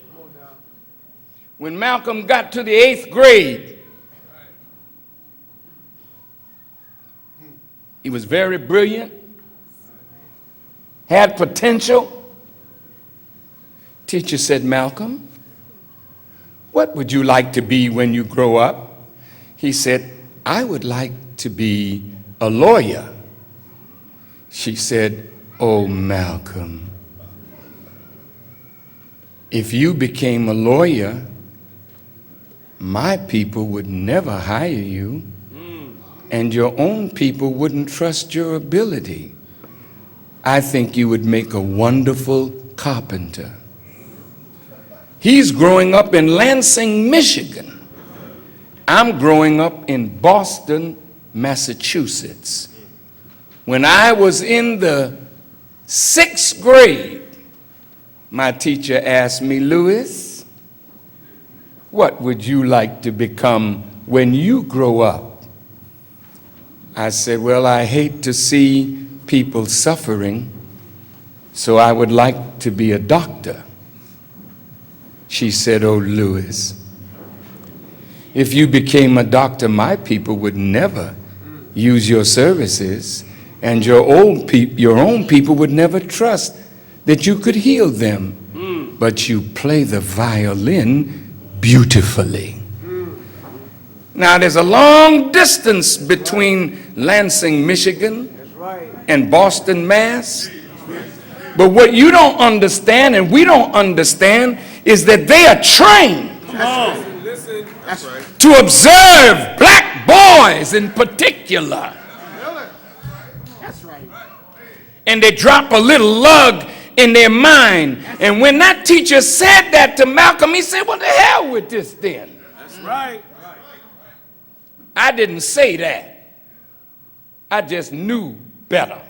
When Malcolm got to the 8th grade, he was very brilliant, had potential. Teacher said, Malcolm, what would you like to be when you grow up? He said, I would like to be a lawyer. She said, oh, Malcolm, if you became a lawyer, my people would never hire you, and your own people wouldn't trust your ability. I think you would make a wonderful carpenter. He's growing up in Lansing, Michigan. I'm growing up in Boston, Massachusetts. When I was in the 6th grade, my teacher asked me, Louis, what would you like to become when you grow up? I said, well, I hate to see people suffering, so I would like to be a doctor. She said, oh, Louis, if you became a doctor, my people would never use your services, and your own people would never trust that you could heal them. But you play the violin beautifully. Now, there's a long distance between Lansing, Michigan, and Boston, Mass. But what you don't understand, and we don't understand, is that they are trained to observe black boys in particular. And they drop a little lug in their mind. And when that teacher said that to Malcolm, he said, what the hell with this then? That's right. I didn't say that. I just knew better.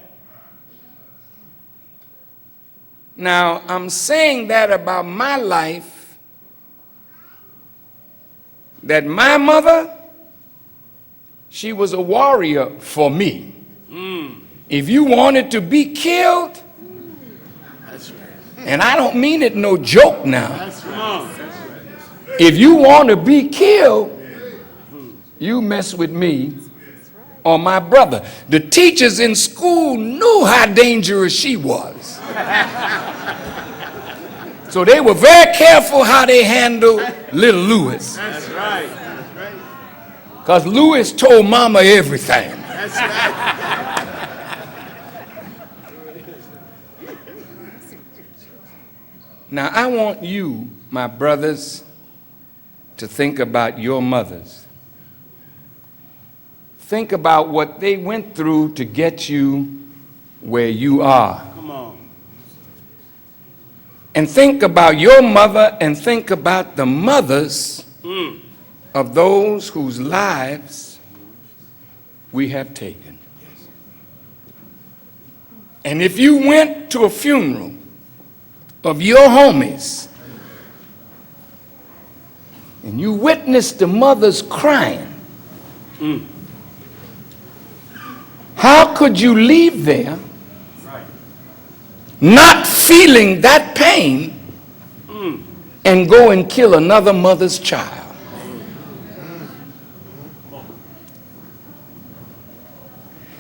Now, I'm saying that about my life, that my mother, she was a warrior for me. If you wanted to be killed, and I don't mean it no joke now. If you want to be killed, you mess with me or my brother. The teachers in school knew how dangerous she was. So they were very careful how they handled little Louis. That's right. Because Louis told mama everything. That's right. Now, I want you, my brothers, to think about your mothers. Think about what they went through to get you where you are. Come on. And think about your mother and think about the mothers of those whose lives we have taken. And if you went to a funeral of your homies and you witnessed the mothers crying, how could you leave there not feeling that pain and go and kill another mother's child.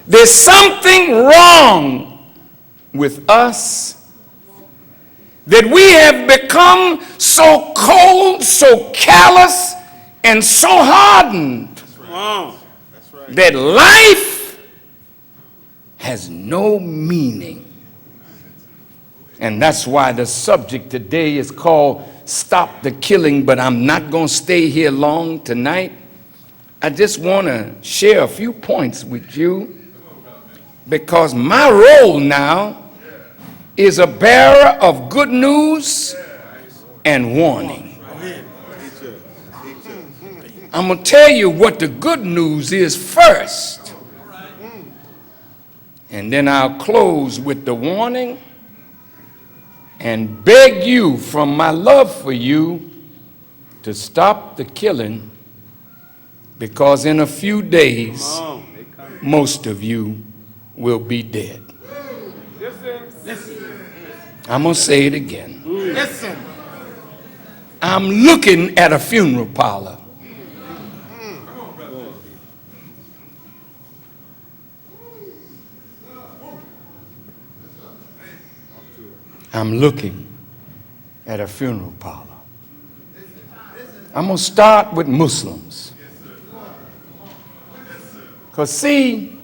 There's something wrong with us that we have become so cold, so callous, and so hardened that life has no meaning. And that's why the subject today is called Stop the Killing, but I'm not going to stay here long tonight. I just want to share a few points with you, because my role now is a bearer of good news and warning. I'm going to tell you what the good news is first, and then I'll close with the warning and beg you, from my love for you, to stop the killing, because in a few days, most of you will be dead. I'm going to say it again. Listen. I'm looking at a funeral parlor. I'm looking at a funeral parlor. I'm going to start with Muslims. Because see,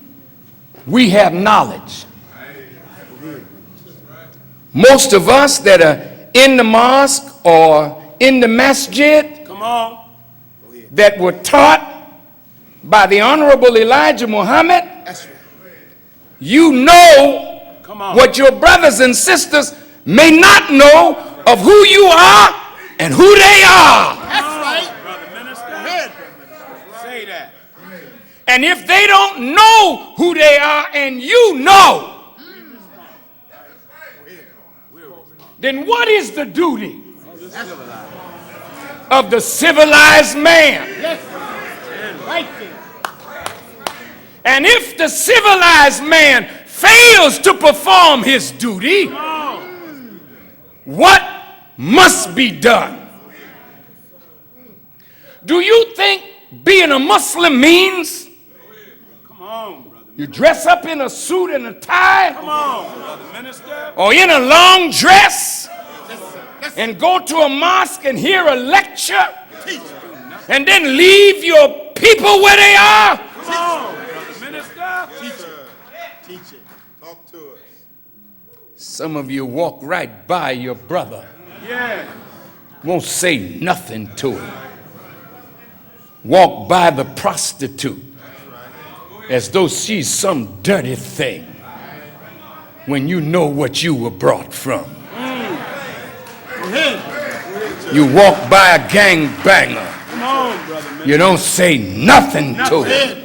we have knowledge. Most of us that are in the mosque or in the masjid, that were taught by the Honorable Elijah Muhammad, you know what your brothers and sisters may not know of who you are and who they are. That's right. Brother Minister, say that. And if they don't know who they are and you know, then what is the duty of the civilized man? Right there. And if the civilized man fails to perform his duty, what must be done? Do you think being a Muslim means you dress up in a suit and a tie, or in a long dress, and go to a mosque and hear a lecture, and then leave your people where they are? Teach it. Talk to us. Some of you walk right by your brother, won't say nothing to him. Walk by the prostitute as though she's some dirty thing, when you know what you were brought from. You walk by a gangbanger, you don't say nothing to him,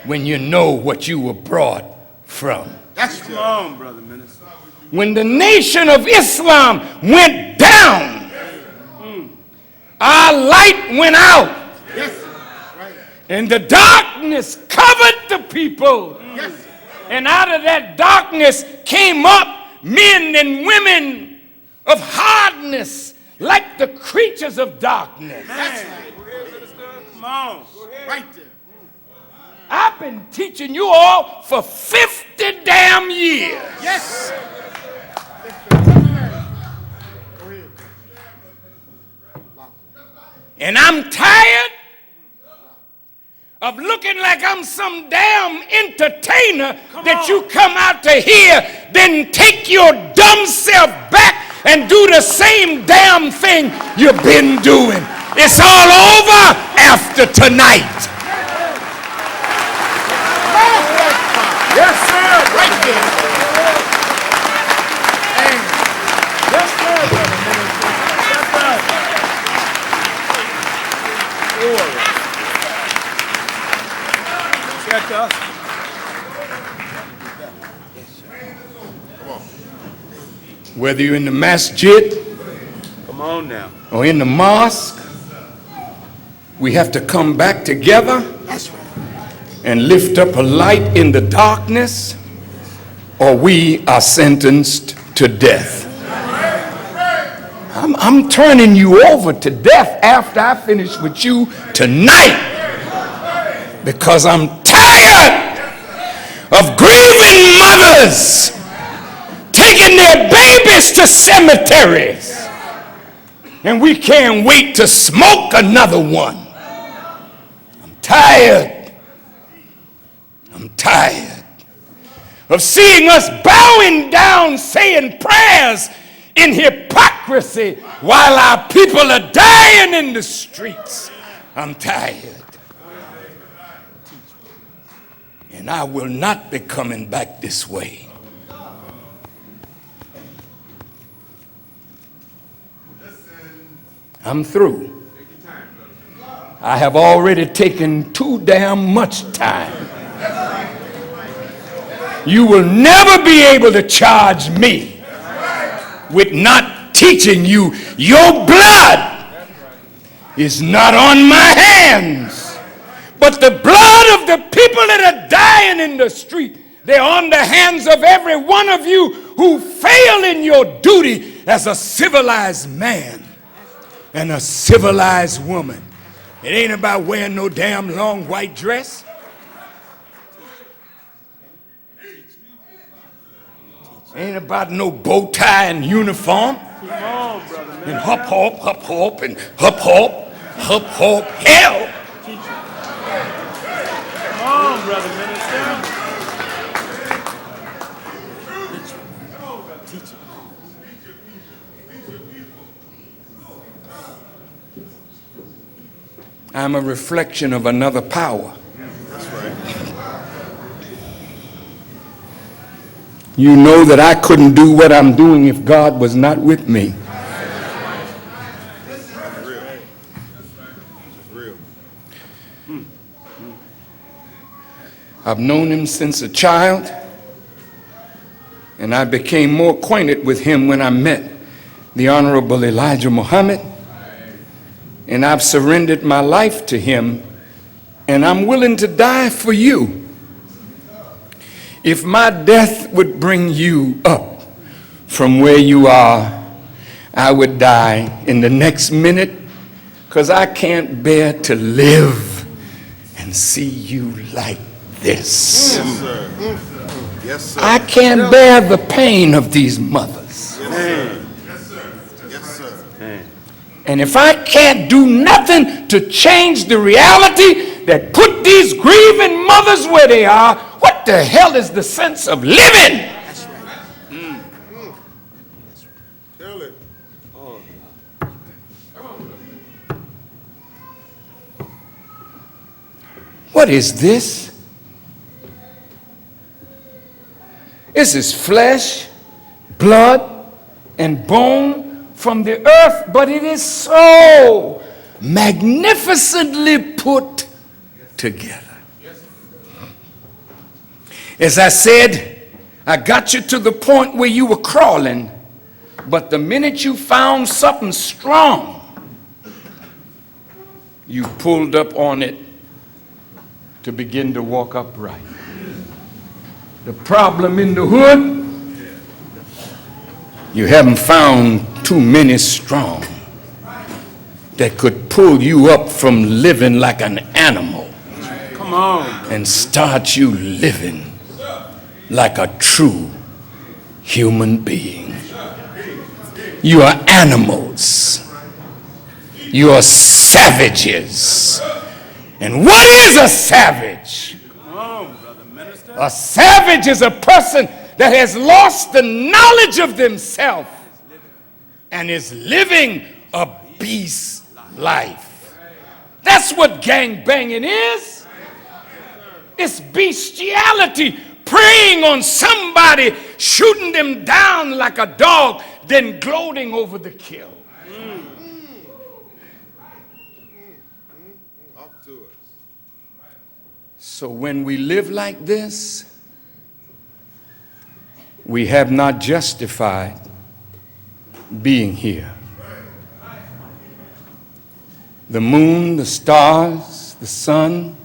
when you know what you were brought from. Brother Minister. When the nation of Islam went down, our light went out. And the darkness covered the people. And out of that darkness came up men and women of hardness, like the creatures of darkness. Come on. Right there. I've been teaching you all for 50 damn years. Yes. And I'm tired of looking like I'm some damn entertainer that you come out to hear, then take your dumb self back and do the same damn thing you've been doing. It's all over after tonight. Yes, sir. Right there. Yes, sir, Brother Minister. Yes, sir. Whether you're in the masjid, Come on now. or in the mosque, we have to come back together That's right. and lift up a light in the darkness or we are sentenced to death. I'm turning you over to death after I finish with you tonight, because I'm tired of grieving mothers taking their babies to cemeteries, and we can't wait to smoke another one. I'm tired of seeing us bowing down saying prayers in hypocrisy while our people are dying in the streets. I'm tired. And I will not be coming back this way. I'm through. I have already taken too damn much time. You will never be able to charge me with not teaching you. Your blood is not on my hands, but the blood of the people that are dying in the street, they're on the hands of every one of you who fail in your duty as a civilized man and a civilized woman. It ain't about wearing no damn long white dress. Ain't about no bow tie and uniform. And hop, and hop, hell. Come on, brother minister. I'm a reflection of another power. That's right. You know that I couldn't do what I'm doing if God was not with me. Real. I've known him since a child, and I became more acquainted with him when I met the Honorable Elijah Muhammad, and I've surrendered my life to him, and I'm willing to die for you. If my death would bring you up from where you are, I would die in the next minute, because I can't bear to live and see you like this. Yes, sir. Yes, sir. I can't bear the pain of these mothers. Yes, sir. Yes, sir. And if I can't do nothing to change the reality that put these grieving mothers where they are, what the hell is the sense of living? Tell it. What is this? This is flesh, blood, and bone from the earth, but it is so magnificently put together. As I said, I got you to the point where you were crawling, but the minute you found something strong, you pulled up on it to begin to walk upright. The problem in the hood, you haven't found too many strong that could pull you up from living like an animal. Come on. And start you living like a true human being. You are animals. You are savages. And what is a savage? A savage is a person that has lost the knowledge of themselves and is living a beast life. That's what gangbanging is. It's bestiality, preying on somebody, shooting them down like a dog, then gloating over the kill. Talk to us. So when we live like this, we have not justified being here. The moon, the stars, the sun,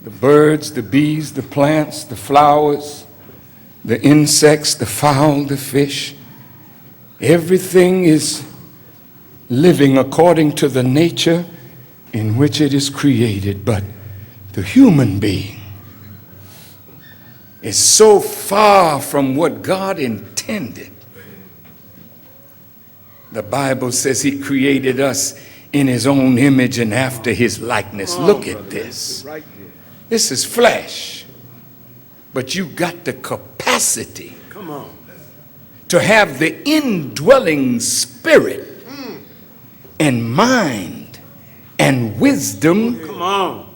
the birds, the bees, the plants, the flowers, the insects, the fowl, the fish, everything is living according to the nature in which it is created. But the human being is so far from what God intended. The Bible says he created us in his own image and after his likeness. Look at this. This is flesh. But you got the capacity to have the indwelling spirit and mind and wisdom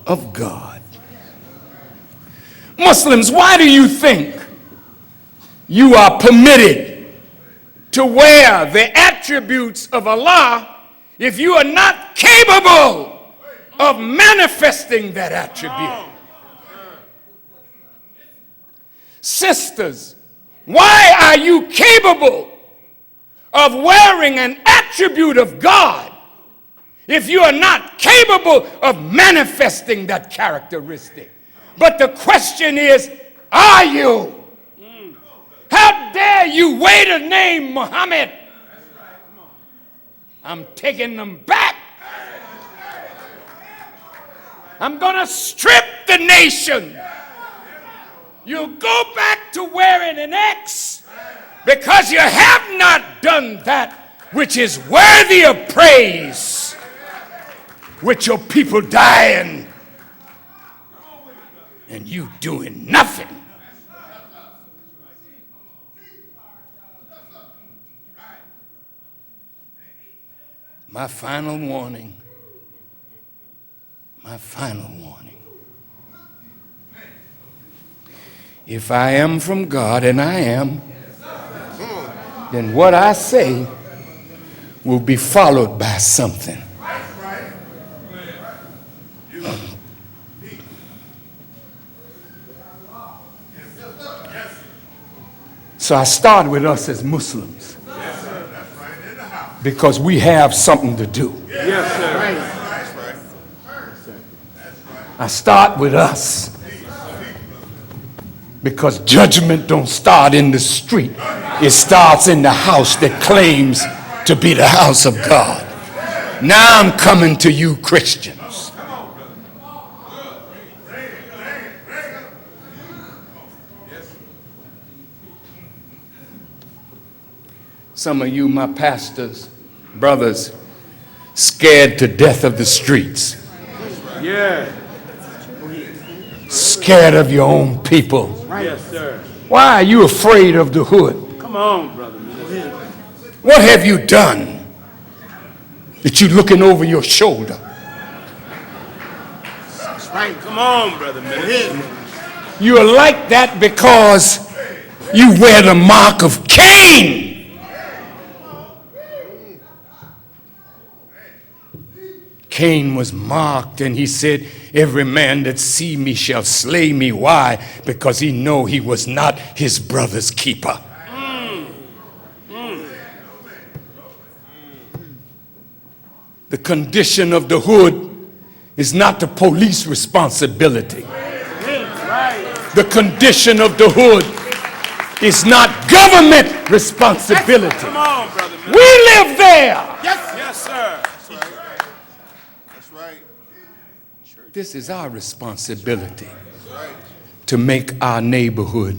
of God. Muslims, why do you think you are permitted to wear the attributes of Allah if you are not capable of manifesting that attribute? Sisters, why are you capable of wearing an attribute of God if you are not capable of manifesting that characteristic? But the question is, are you? How dare you wear the name Muhammad? I'm taking them back. I'm going to strip the nation. You go back to wearing an X because you have not done that which is worthy of praise, with your people dying and you doing nothing. My final warning. If I am from God, and I am, then what I say will be followed by something. So I start with us as Muslims because we have something to do. I start with us because judgment don't start in the street. It starts in the house that claims to be the house of God. Now I'm coming to you, Christians. Some of you, my pastors, brothers, scared to death of the streets. Scared of your own people. Yes, sir. Why are you afraid of the hood? Come on, brother. What have you done that you're looking over your shoulder? That's right. Come on, brother. You are like that because you wear the mark of Cain. Cain was marked, and he said, every man that see me shall slay me. Why? Because he know he was not his brother's keeper. The condition of the hood is not the police responsibility. The condition of the hood is not government responsibility. Come on, brother. We live there. Yes, sir. That's right. This is our responsibility to make our neighborhood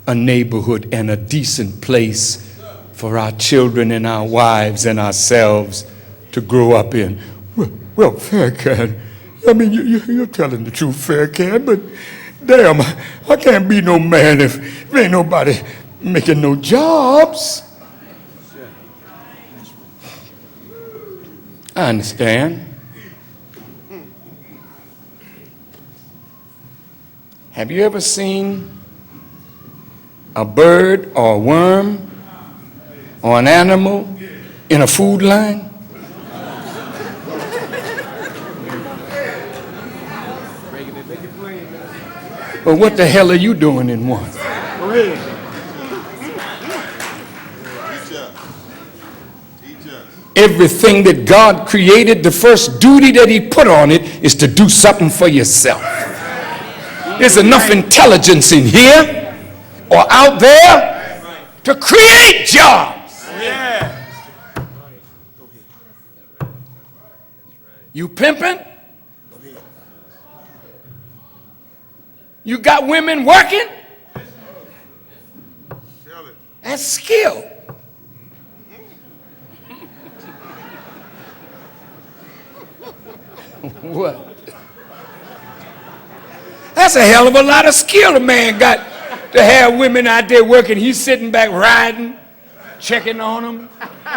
a neighborhood and a decent place for our children and our wives and ourselves to grow up in. Well, Farrakhan, I mean, you're telling the truth, Farrakhan, but damn, I can't be no man if there ain't nobody making no jobs. I understand. Have you ever seen a bird or a worm or an animal in a food line? But what the hell are you doing in one? Go ahead. Teach us. Everything that God created, the first duty that he put on it is to do something for yourself. There's enough intelligence in here or out there to create jobs. Yeah. You pimping? You got women working? That's skill. What? That's a hell of a lot of skill a man got to have women out there working. He's sitting back riding, checking on them,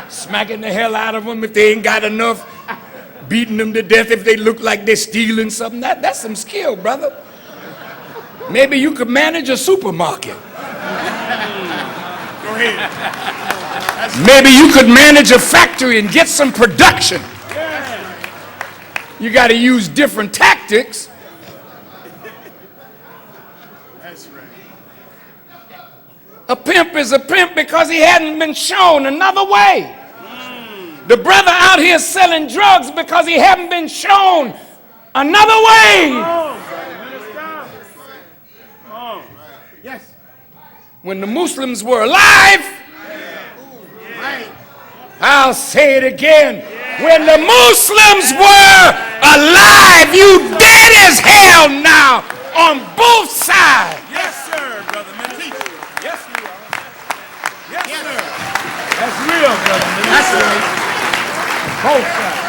smacking the hell out of them if they ain't got enough, beating them to death if they look like they're stealing something. That's some skill, brother. Maybe you could manage a supermarket. Go ahead. Maybe you could manage a factory and get some production. You got to use different tactics. That's right. A pimp is a pimp because he hadn't been shown another way. The brother out here selling drugs because he hadn't been shown another way. Yes. When the Muslims were alive, I'll say it again. When the Muslims were alive, you dead as hell now on both sides. Yes, sir, brother minister. Yes, we are. Yes, sir. That's real, brother minister. That's right. Both sides.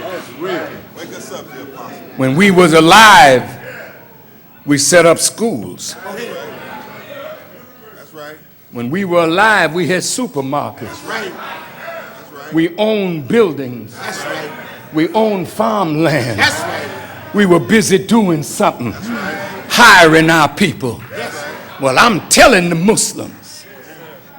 That's real. Wake us up, dear apostle. When we was alive, we set up schools. That's right. When we were alive, we had supermarkets. Right. That's right. We owned buildings. That's right. We owned farmland. That's right. We were busy doing something, hiring our people. Well, I'm telling the Muslims,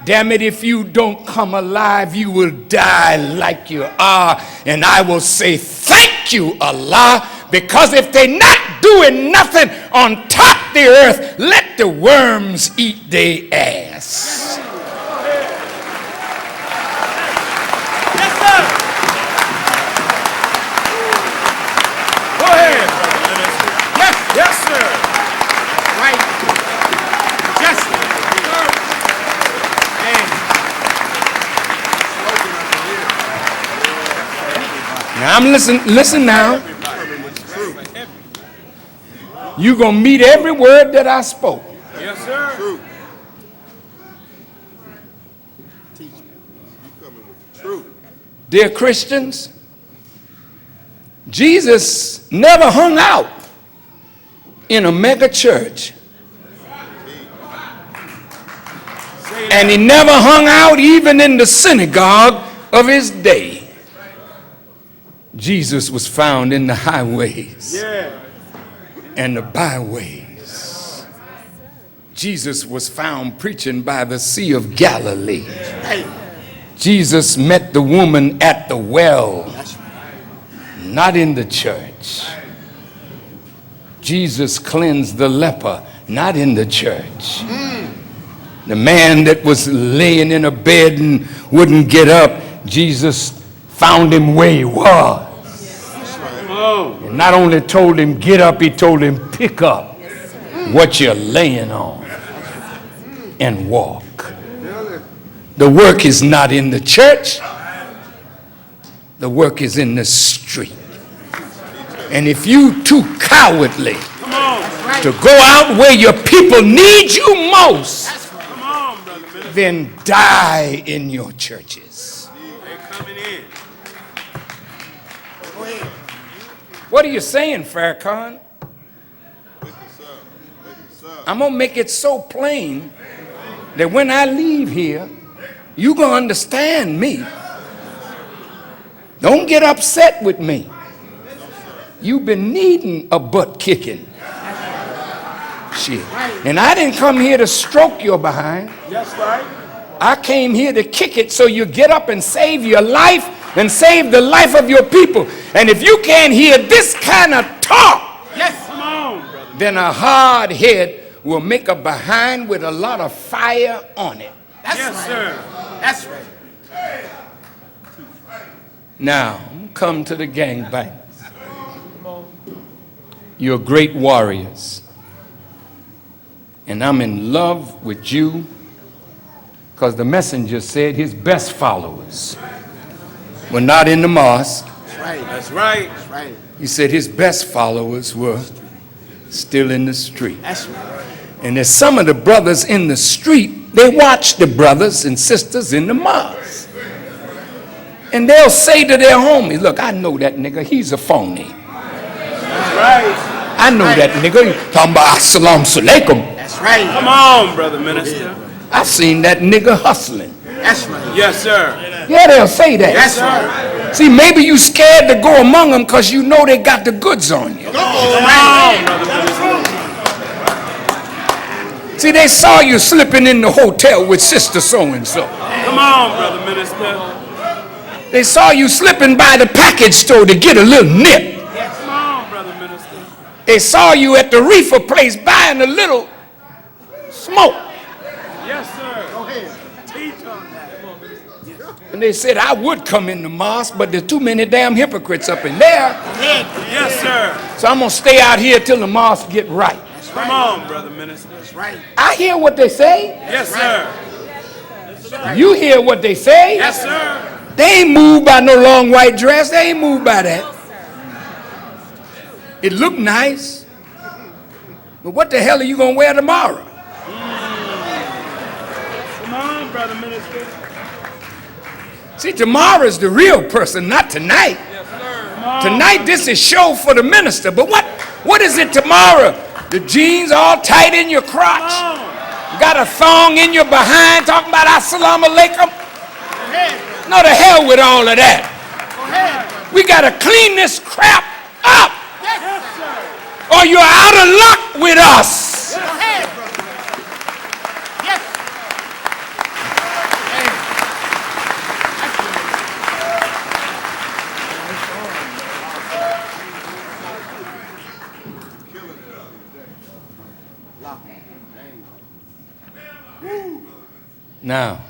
damn it, if you don't come alive, you will die like you are. And I will say, thank you, Allah, because if they're not doing nothing on top the earth, let the worms eat their ass. Yes, sir. Go ahead, brother minister. Yes, Yes, sir. right. Yes, now I'm listen now. You're going to meet every word that I spoke. Yes, sir. Truth. Teach me. You coming with the truth. Dear Christians, Jesus never hung out in a mega church. And he never hung out even in the synagogue of his day. Jesus was found in the highways. Yeah. And the byways. Jesus was found preaching by the Sea of Galilee. Jesus met the woman at the well, not in the church. Jesus cleansed the leper, not in the church. The man that was laying in a bed and wouldn't get up, Jesus found him where he was. And not only told him get up, he told him pick up what you're laying on and walk. The work is not in the church. The work is in the street. And if you too cowardly to go out where your people need you most, then die in your churches. They're coming in. What are you saying, Farrakhan? Wake us up. Wake us up. I'm going to make it so plain that when I leave here, you're going to understand me. Don't get upset with me. You've been needing a butt kicking. Shit. And I didn't come here to stroke your behind. That's right. I came here to kick it so you get up and save your life and save the life of your people. And if you can't hear this kind of talk, Yes. Come on, brother. then a hard head will make a behind with a lot of fire on it. Yes, sir. That's right. Now, come to the gangbang. You're great warriors. And I'm in love with you because the messenger said his best followers were not in the mosque. That's right. That's right. That's right. He said his best followers were still in the street. That's right. And there's some of the brothers in the street, they watch the brothers and sisters in the mosque. And they'll say to their homies, look, I know that nigga, he's a phony. That's right. I know that nigga, he talking about assalamu alaikum. That's right. Come on, brother minister. I seen that nigga hustling. That's right. Yes, sir. Yeah, they'll say that. That's right. See, maybe you scared to go among them because you know they got the goods on you. Come on, brother minister. See, they saw you slipping in the hotel with sister so-and-so. Come on, brother minister. They saw you slipping by the package store to get a little nip. Come on, brother minister. They saw you at the reefer place buying a little smoke. Yes, sir. Go ahead. Teach on that. And they said, I would come in the mosque, but there's too many damn hypocrites up in there. Yes, sir. So I'm going to stay out here till the mosque get right. Come on, brother minister. That's right. I hear what they say. Yes, sir. You hear what they say. Yes, sir. They ain't moved by no long white dress. They ain't moved by that. It looked nice. But what the hell are you going to wear tomorrow? Come on, brother minister. See, tomorrow's the real person, not tonight. Tonight, this is show for the minister. But what is it tomorrow? The jeans all tight in your crotch. You got a thong in your behind talking about assalamu alaikum. No, to hell with all of that. We got to clean this crap up. Or you're out of luck with us. Go ahead, brother. Yes. Now,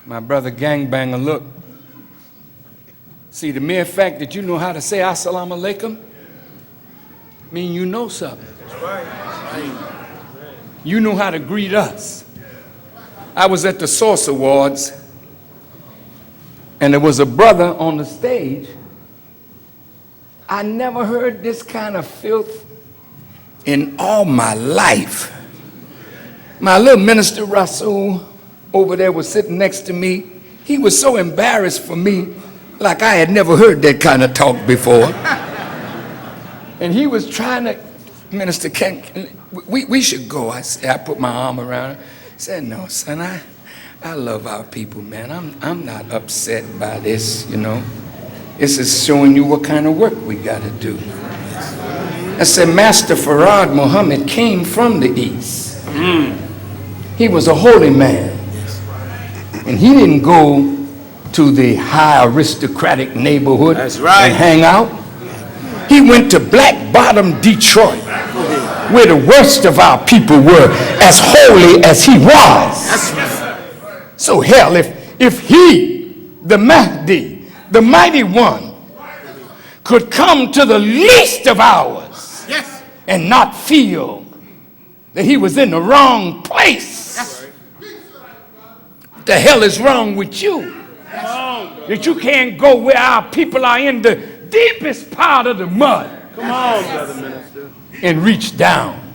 my brother gangbanger, look. See, the mere fact that you know how to say assalamu alaikum mean you know something. You know how to greet us. I was at the Source Awards, and there was a brother on the stage. I never heard this kind of filth in all my life. My little minister Rasul over there was sitting next to me. He was so embarrassed for me, like I had never heard that kind of talk before. And he was trying to, Minister Ken, we should go. I put my arm around him. I said, no, son, I love our people, man. I'm not upset by this, you know. This is showing you what kind of work we got to do. I said, Master Farad Muhammad came from the East. He was a holy man. And he didn't go to the high aristocratic neighborhood and hang out. He went to Black Bottom, Detroit, where the worst of our people were as holy as he was. So hell, if he, the Mahdi, the mighty one, could come to the least of ours and not feel that he was in the wrong place, what the hell is wrong with you? That you can't go where our people are in the deepest part of the mud. Come on, brother minister. And reach down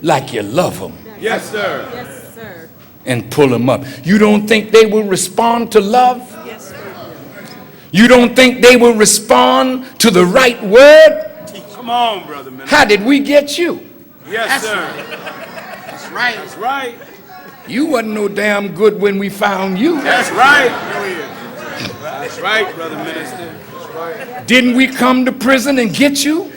like you love them. Yes, sir. Yes, sir. And pull them up. You don't think they will respond to love? Yes, sir. You don't think they will respond to the right word? Come on, brother minister. How did we get you? Yes, sir. That's right. That's right. You wasn't no damn good when we found you. That's right. That's right, brother minister. Didn't we come to prison and get you?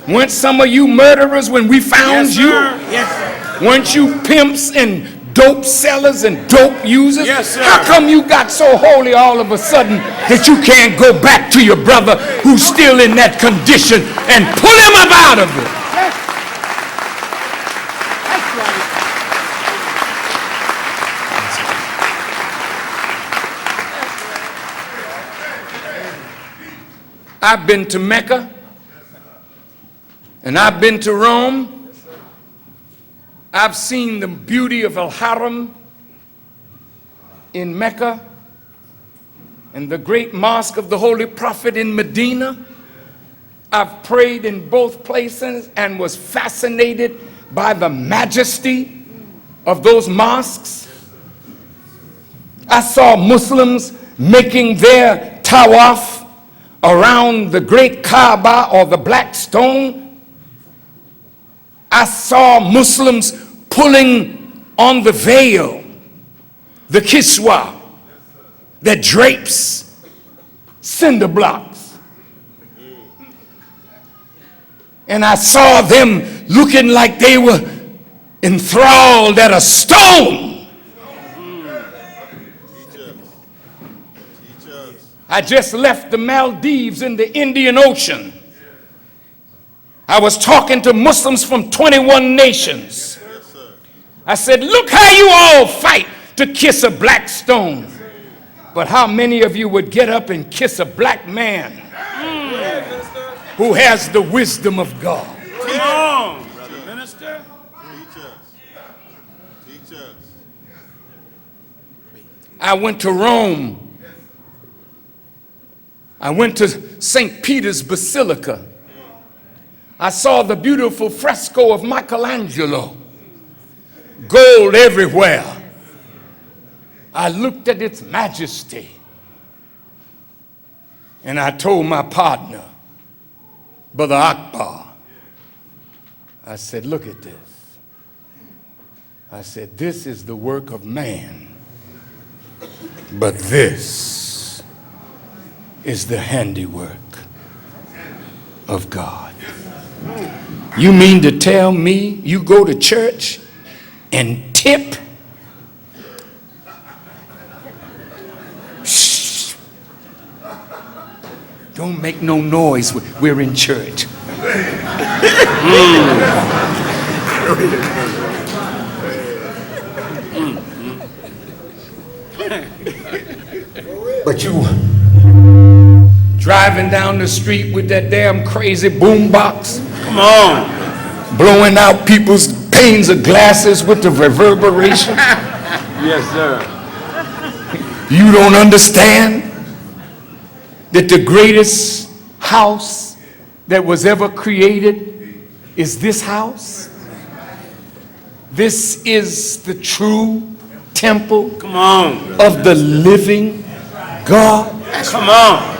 Weren't some of you murderers when we found Yes, you? sir. Yes. Weren't you pimps and dope sellers and dope users? Yes, sir. How come you got so holy all of a sudden that you can't go back to your brother who's still in that condition and pull him up out of it? That's right. I've been to Mecca and I've been to Rome I've seen the beauty of Al-Haram in Mecca and the great mosque of the Holy Prophet in Medina. I've prayed in both places and was fascinated by the majesty of those mosques. I saw Muslims making their tawaf around the great Kaaba or the Black Stone. I saw Muslims pulling on the veil, the kiswa, that drapes cinder blocks. And I saw them looking like they were enthralled at a stone. I just left the Maldives in the Indian Ocean. I was talking to Muslims from 21 nations. I said, look how you all fight to kiss a black stone. But how many of you would get up and kiss a black man who has the wisdom of God? Come on, brother minister. Teach us. Teach us. I went to Rome. I went to St. Peter's Basilica. I saw the beautiful fresco of Michelangelo. Gold everywhere. I looked at its majesty. And I told my partner, Brother Akbar, I said, look at this. I said, this is the work of man. But this is the handiwork of God. You mean to tell me you go to church and tip? Shh. Don't make no noise. We're in church. But you driving down the street with that damn crazy boombox. Come on. Blowing out people's panes of glasses with the reverberation. Yes, sir. You don't understand that the greatest house that was ever created is this house? This is the true temple Come on. of the living God. Come on.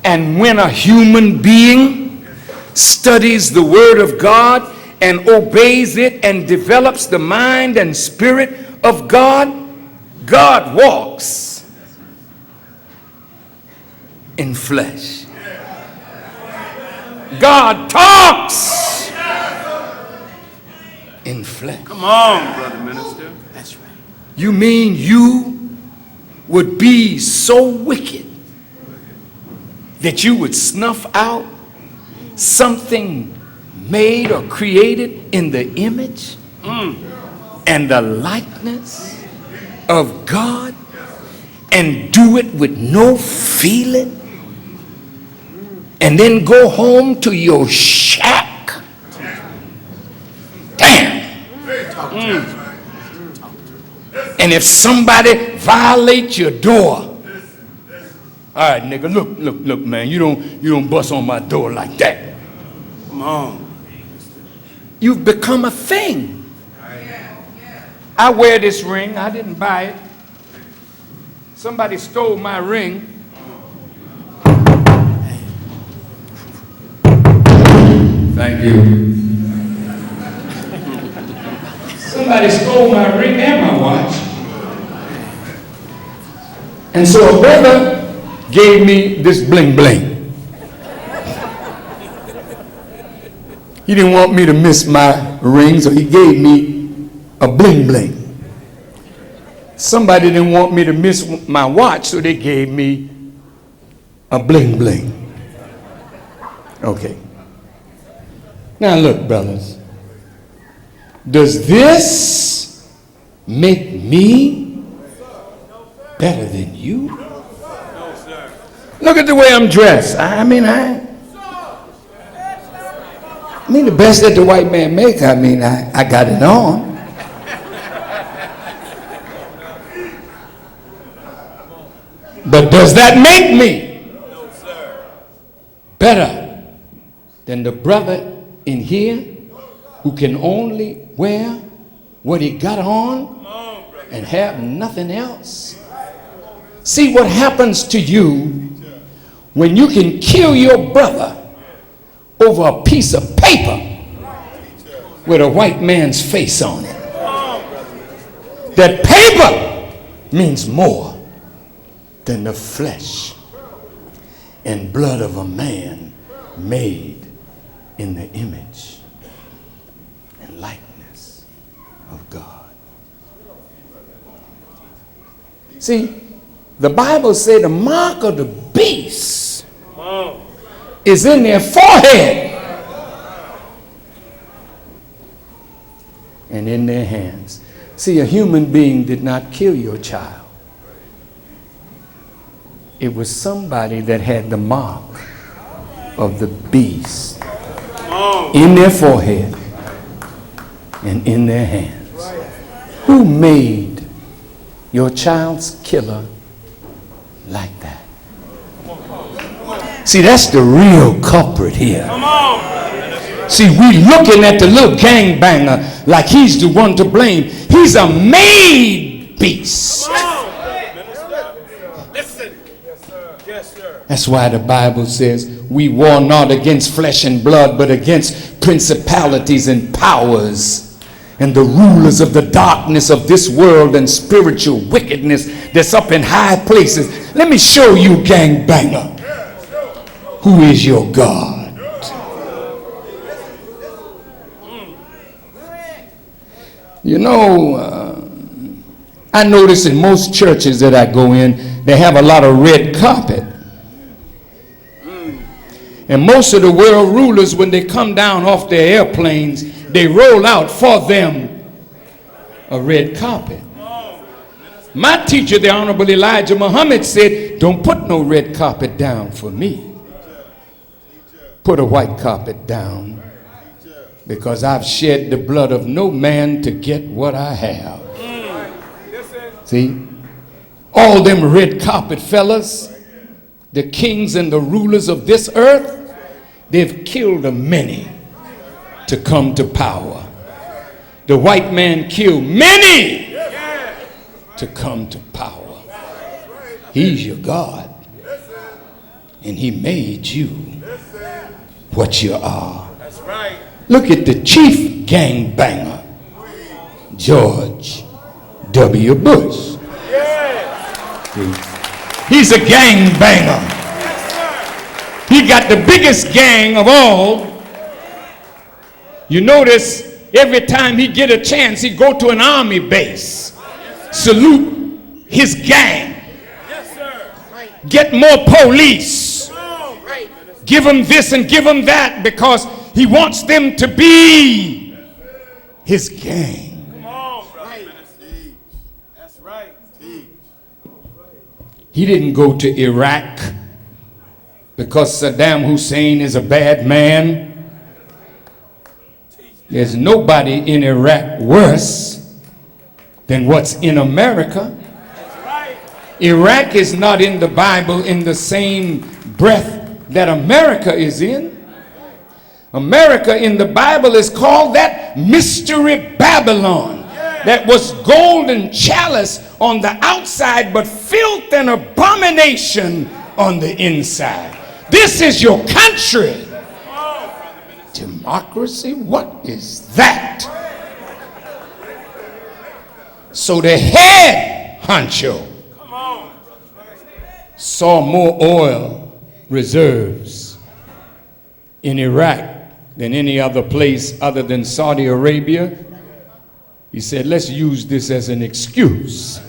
And when a human being studies the Word of God and obeys it and develops the mind and spirit of God, God walks in flesh. God talks in flesh. Come on, brother minister. That's right. You mean you would be so wicked that you would snuff out something made or created in the image and the likeness of God and do it with no feeling and then go home to your shack? Damn. And if somebody violates your door, all right, nigga, look, man, you don't bust on my door like that. Come on. You've become a thing. I wear this ring. I didn't buy it. Somebody stole my ring. Thank you. Somebody stole my ring and my watch. And so a brother gave me this bling bling. He didn't want me to miss my ring, so he gave me a bling bling. Somebody didn't want me to miss my watch, so they gave me a bling bling. Okay. Now look, brothers. Does this make me better than you? Look at the way I'm dressed. I mean, the best that the white man make, I mean, I got it on. But does that make me better than the brother in here who can only wear what he got on and have nothing else? See what happens to you when you can kill your brother over a piece of paper with a white man's face on it. That paper means more than the flesh and blood of a man made in the image and likeness of God. See, the Bible said the mark of the beast is in their forehead and in their hands. See, a human being did not kill your child. It was somebody that had the mark of the beast in their forehead and in their hands. Who made your child's killer like that? See, that's the real culprit here. See, we looking at the little gangbanger like he's the one to blame. He's a made beast. That's why the Bible says we war not against flesh and blood, but against principalities and powers and the rulers of the darkness of this world and spiritual wickedness that's up in high places. Let me show you, gangbanger, who is your God. You know, I notice in most churches that I go in, they have a lot of red carpet. And most of the world rulers, when they come down off their airplanes, they roll out for them a red carpet. My teacher, the Honorable Elijah Muhammad, said, don't put no red carpet down for me. Put a white carpet down, because I've shed the blood of no man to get what I have. See, all them red carpet fellas, the kings and the rulers of this earth, they've killed a many to come to power. The white man killed many to come to power. He's your God, and he made you what you are. Look at the chief gangbanger, George W. Bush. He's a gangbanger. He got the biggest gang of all. You notice every time he get a chance, he go to an army base, salute his gang, get more police, give them this and give them that, because he wants them to be his gang. He didn't go to Iraq because Saddam Hussein is a bad man. There's nobody in Iraq worse than what's in America. Iraq is not in the Bible in the same breath that America is in. America in the Bible is called that mystery Babylon, that was golden chalice on the outside, but filth and abomination on the inside. This is your country. Democracy? What is that? So the head honcho saw more oil reserves in Iraq than any other place other than Saudi Arabia. He said, let's use this as an excuse.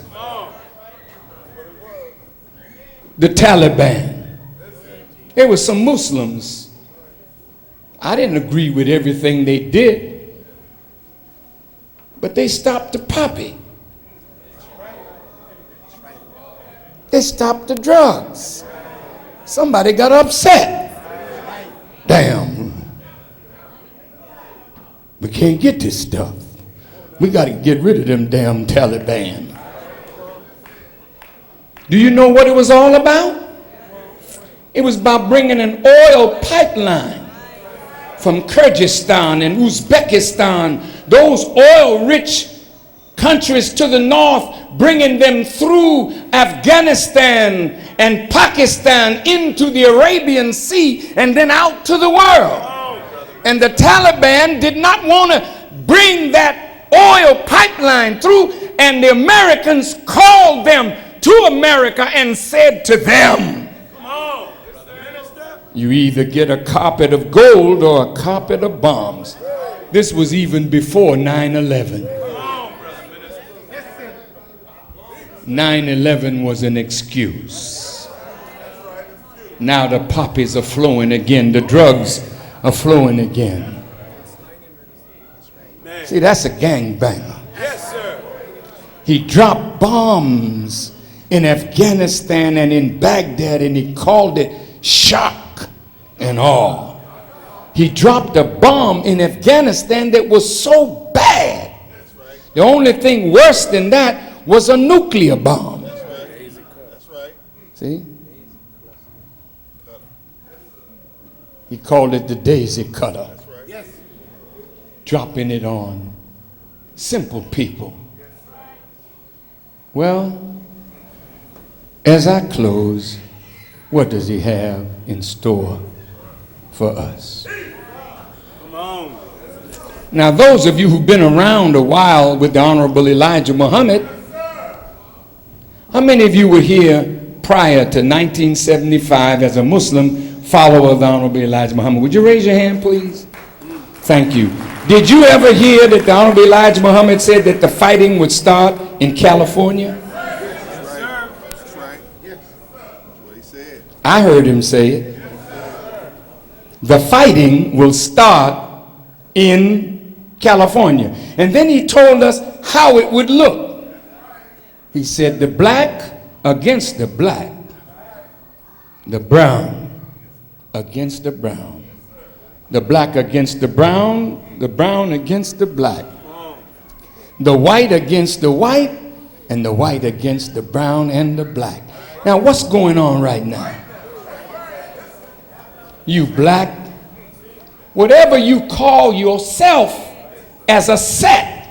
The Taliban. There were some Muslims. I didn't agree with everything they did, but they stopped the poppy. They stopped the drugs. Somebody got upset. Damn. We can't get this stuff. We got to get rid of them damn Taliban. Do you know what it was all about? It was about bringing an oil pipeline from Kyrgyzstan and Uzbekistan, those oil-rich countries to the north, bringing them through Afghanistan and Pakistan into the Arabian Sea and then out to the world. And the Taliban did not want to bring that oil pipeline through, and the Americans called them to America and said to them, you either get a carpet of gold or a carpet of bombs. This was even before 9/11. 9/11 was an excuse. Now the poppies are flowing again. The drugs are flowing again. See, that's a gangbanger. Yes, sir. He dropped bombs in Afghanistan and in Baghdad, and he called it shock and awe. He dropped a bomb in Afghanistan that was so bad. The only thing worse than that was a nuclear bomb. That's right. See? He called it the daisy cutter. Dropping it on simple people. Well, as I close, what does he have in store for us? Now, those of you who've been around a while with the Honorable Elijah Muhammad, how many of you were here prior to 1975 as a Muslim follower of the Honorable Elijah Muhammad? Would you raise your hand, please? Thank you. Did you ever hear that the Honorable Elijah Muhammad said that the fighting would start in California? That's right. Yes. That's what he said. I heard him say it. The fighting will start in California. And then he told us how it would look. He said the black against the black, the brown against the brown, the black against the brown against the black, the white against the white, and the white against the brown and the black. Now, what's going on right now? You black, whatever you call yourself as a set,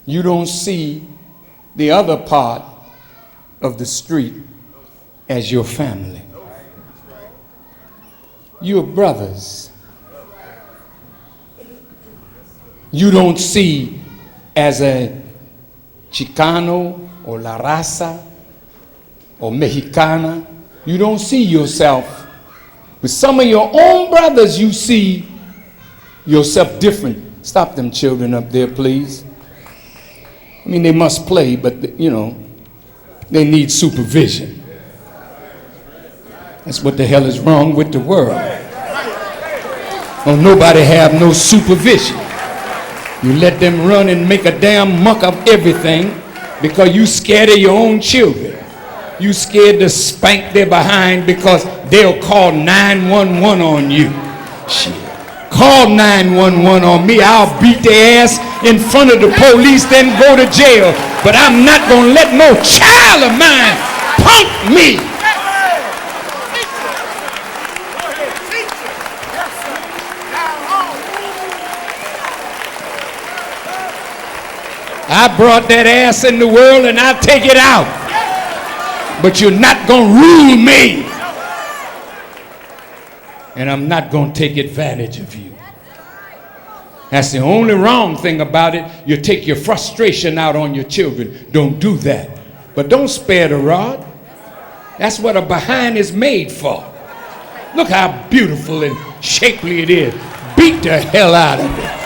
you don't see the other part of the street as your family. You're brothers. You don't see as a Chicano or La Raza or Mexicana. You don't see yourself. With some of your own brothers, you see yourself different. Stop them children up there, please. I mean, they must play, but, you know, they need supervision. That's what the hell is wrong with the world. Don't nobody have no supervision. You let them run and make a damn muck of everything because you scared of your own children. You scared to spank their behind because they'll call 911 on you. Shit. Call 911 on me. I'll beat their ass in front of the police, then go to jail. But I'm not going to let no child of mine punk me. I brought that ass in the world and I'll take it out. But you're not going to rule me. And I'm not going to take advantage of you. That's the only wrong thing about it. You take your frustration out on your children. Don't do that. But don't spare the rod. That's what a behind is made for. Look how beautiful and shapely it is. Beat the hell out of it.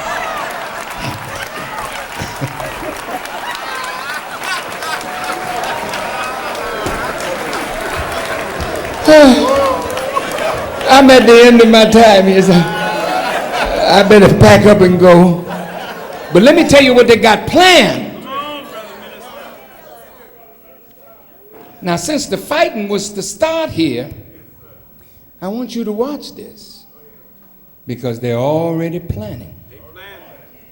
I'm at the end of my time here, so I better pack up and go. But let me tell you what they got planned. Now, since the fighting was to start here, I want you to watch this. because they're already planning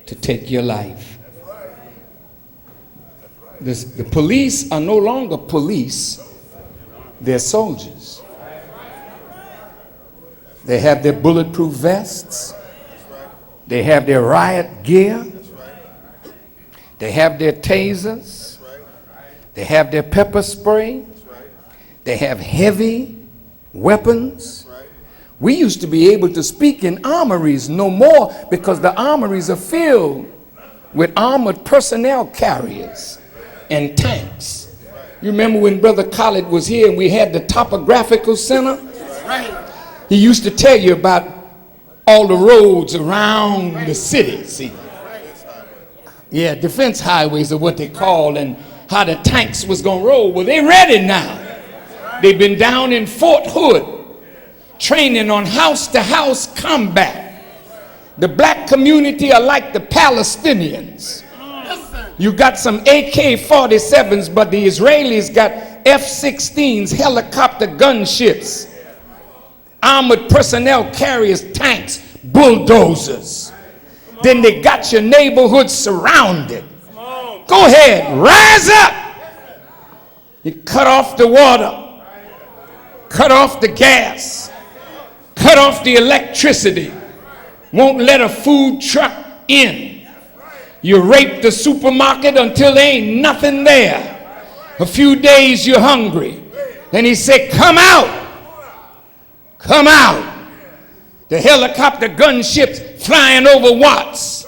to take your life. The police are no longer police, they're soldiers. They have their bulletproof vests, they have their riot gear, they have their tasers, they have their pepper spray, they have heavy weapons. We used to be able to speak in armories, no more, because the armories are filled with armored personnel carriers and tanks. You remember when Brother Khaled was here and we had the topographical center? He used to tell you about all the roads around the city. See? Yeah, defense highways are what they call, and how the tanks was going to roll. Well, they're ready now. They've been down in Fort Hood training on house-to-house combat. The black community are like the Palestinians. You got some AK-47s, but the Israelis got F-16s, helicopter gunships, armored personnel carriers, tanks, bulldozers. Then they got your neighborhood surrounded. Go ahead, rise up. You cut off the water, cut off the gas, cut off the electricity, won't let a food truck in. You rape the supermarket until there ain't nothing there. A few days you're hungry. Then he said, come out. Come out. The helicopter gunships flying over Watts.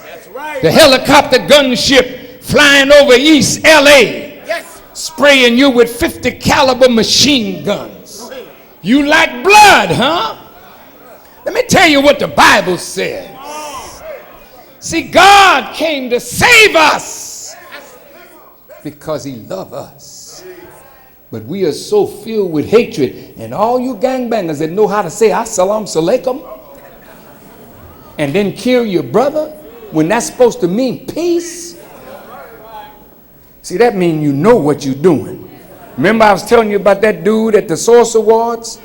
The helicopter gunship flying over East LA. Spraying you with 50 caliber machine guns. You like blood, huh? Let me tell you what the Bible says. See, God came to save us because he loved us. But we are so filled with hatred. And all you gangbangers that know how to say Assalamu alaikum and then kill your brother when that's supposed to mean peace. See, that means you know what you're doing. Remember I was telling you about that dude at the Source Awards?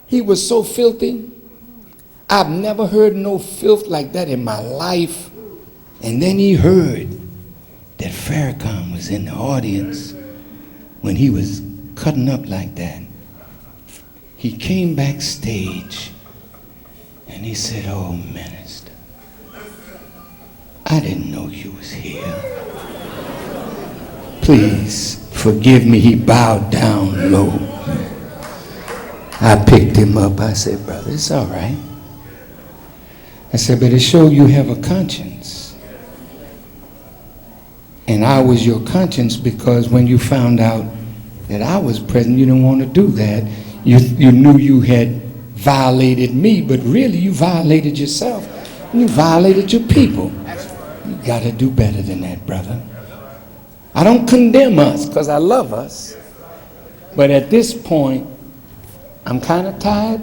He was so filthy. I've never heard no filth like that in my life. And then he heard that Farrakhan was in the audience when he was cutting up like that. He came backstage and he said, oh, Minister, I didn't know you was here. Please forgive me. He bowed down low. I picked him up. I said, brother, it's all right. I said, but it shows you have a conscience. And I was your conscience because when you found out that I was present, you didn't want to do that. You knew you had violated me, but really you violated yourself. You violated your people. You got to do better than that, brother. I don't condemn us because I love us. But at this point, I'm kind of tired.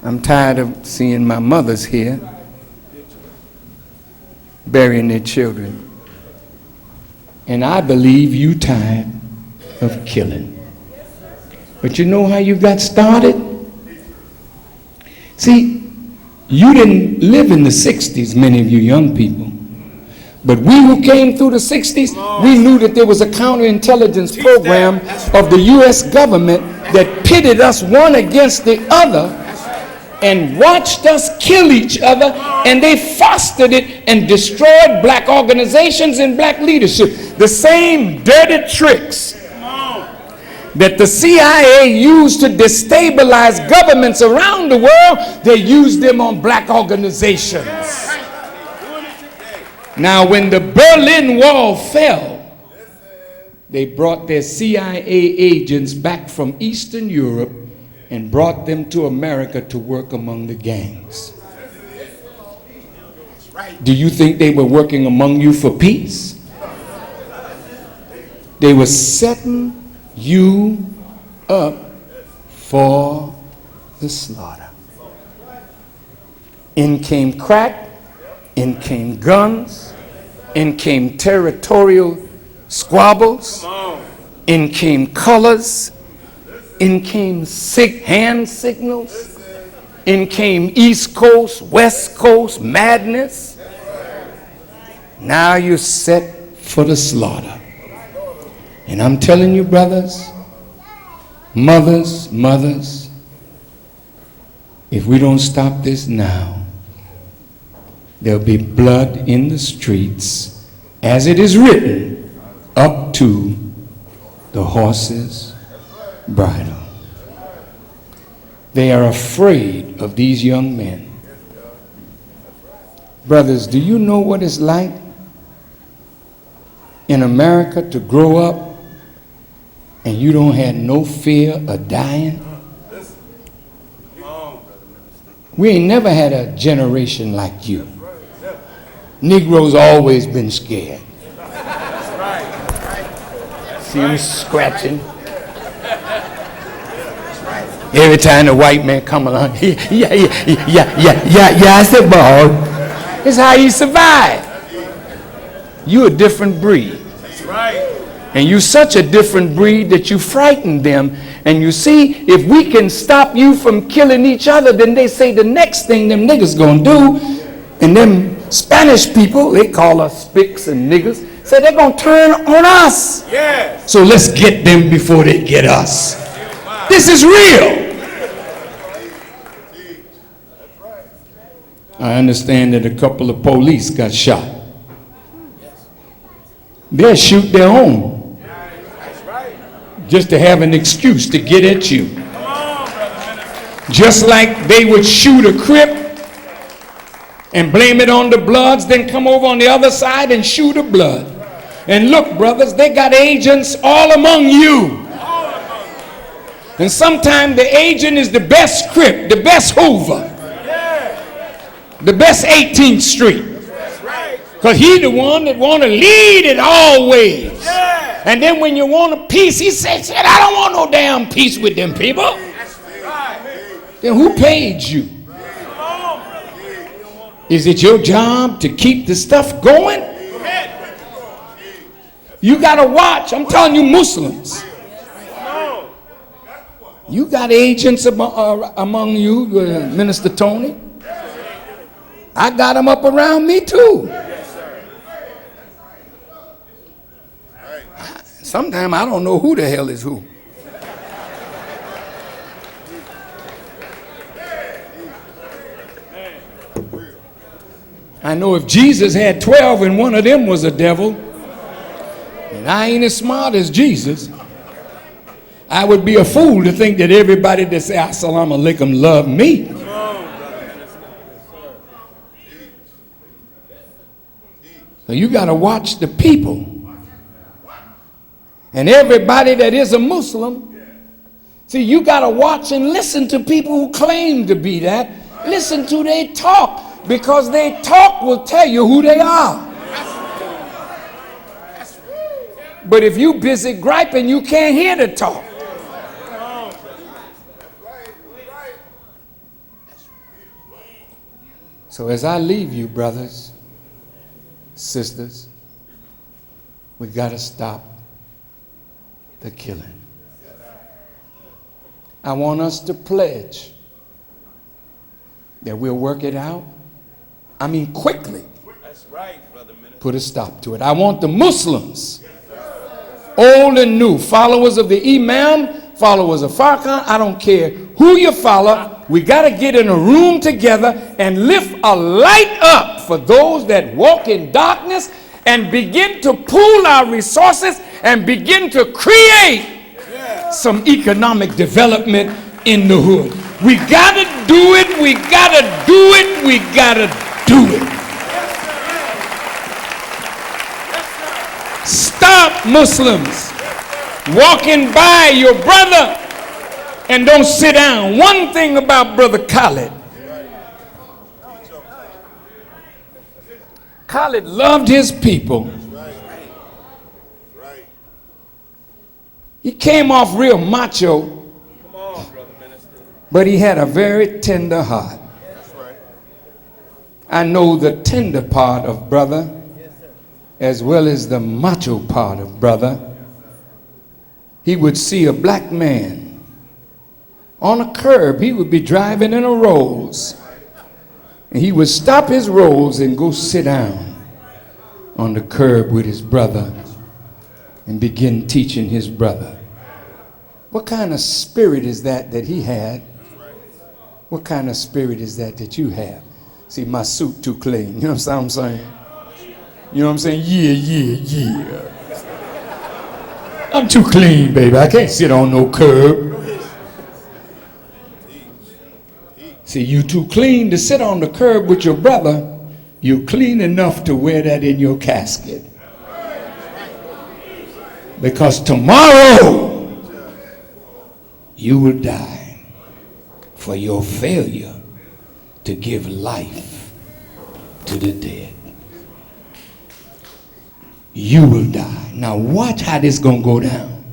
I'm tired of seeing my mothers here burying their children. And I believe you tired of killing. But you know how you got started? See, you didn't live in the 60s, many of you young people. But we who came through the 60s, we knew that there was a counterintelligence program of the U.S. government that pitted us one against the other and watched us kill each other, and they fostered it and destroyed black organizations and black leadership. The same dirty tricks that the CIA used to destabilize governments around the world, they used them on black organizations. Now, when the Berlin Wall fell, they brought their CIA agents back from Eastern Europe and brought them to America to work among the gangs. Do you think they were working among you for peace? They were setting you up for the slaughter. In came crack, in came guns, in came territorial squabbles, in came colors, in came hand signals. In came East Coast, West Coast madness. Now you're set for the slaughter. And I'm telling you, brothers, mothers, if we don't stop this now, there'll be blood in the streets, as it is written, up to the horse's bridle. They are afraid of these young men. Brothers, do you know what it's like in America to grow up and you don't have no fear of dying? We ain't never had a generation like you. Negroes always been scared. See them scratching. Every time the white man come along, yeah, I said, ball. It's how you survive. You a different breed. And you such a different breed that you frighten them. And you see, if we can stop you from killing each other, then they say the next thing them niggas gonna do, and them Spanish people, they call us spicks and niggas, say they're gonna turn on us. Yes. So let's get them before they get us. This is real. I understand that a couple of police got shot. They'll shoot their own just to have an excuse to get at you. Just like they would shoot a Crip and blame it on the Bloods, then come over on the other side and shoot a Blood. And look, brothers, they got agents all among you. And sometimes the agent is the best Crip, the best Hoover, the best 18th Street. Because he the one that want to lead it always. And then when you want a peace, he says, shit, I don't want no damn peace with them people. Then who paid you? Is it your job to keep the stuff going? You got to watch. I'm telling you, Muslims. You got agents among you, Minister Tony. I got them up around me too. Sometimes I don't know who the hell is who. I know if Jesus had 12 and one of them was a devil, and I ain't as smart as Jesus, I would be a fool to think that everybody that say Assalamu alaikum love me. So you got to watch the people. And everybody that is a Muslim, see, you got to watch and listen to people who claim to be that. Listen to their talk, because their talk will tell you who they are. But if you busy griping, you can't hear the talk. So as I leave you, brothers, sisters, we got to stop the killing. I want us to pledge that we'll work it out. I mean, quickly. That's right, Brother Minister. Put a stop to it. I want the Muslims, old and new, followers of the Imam, followers of Farrakhan, I don't care who you follow, we got to get in a room together and lift a light up for those that walk in darkness and begin to pool our resources and begin to create some economic development in the hood. We gotta do it, we gotta do it, we gotta do it. Stop, Muslims, walking by your brother and don't sit down. One thing about Brother Khalid, Khalid loved his people. He came off real macho, but he had a very tender heart. I know the tender part of brother as well as the macho part of brother. He would see a black man on a curb. He would be driving in a Rolls, and he would stop his Rolls and go sit down on the curb with his brother and begin teaching his brother. What kind of spirit is that he had? What kind of spirit is that you have? See, my suit too clean. You know what I'm saying? You know what I'm saying? Yeah. I'm too clean, baby. I can't sit on no curb. See, you too clean to sit on the curb with your brother. You're clean enough to wear that in your casket. Because tomorrow you will die for your failure to give life to the dead. You will die. Now watch how this gonna go down.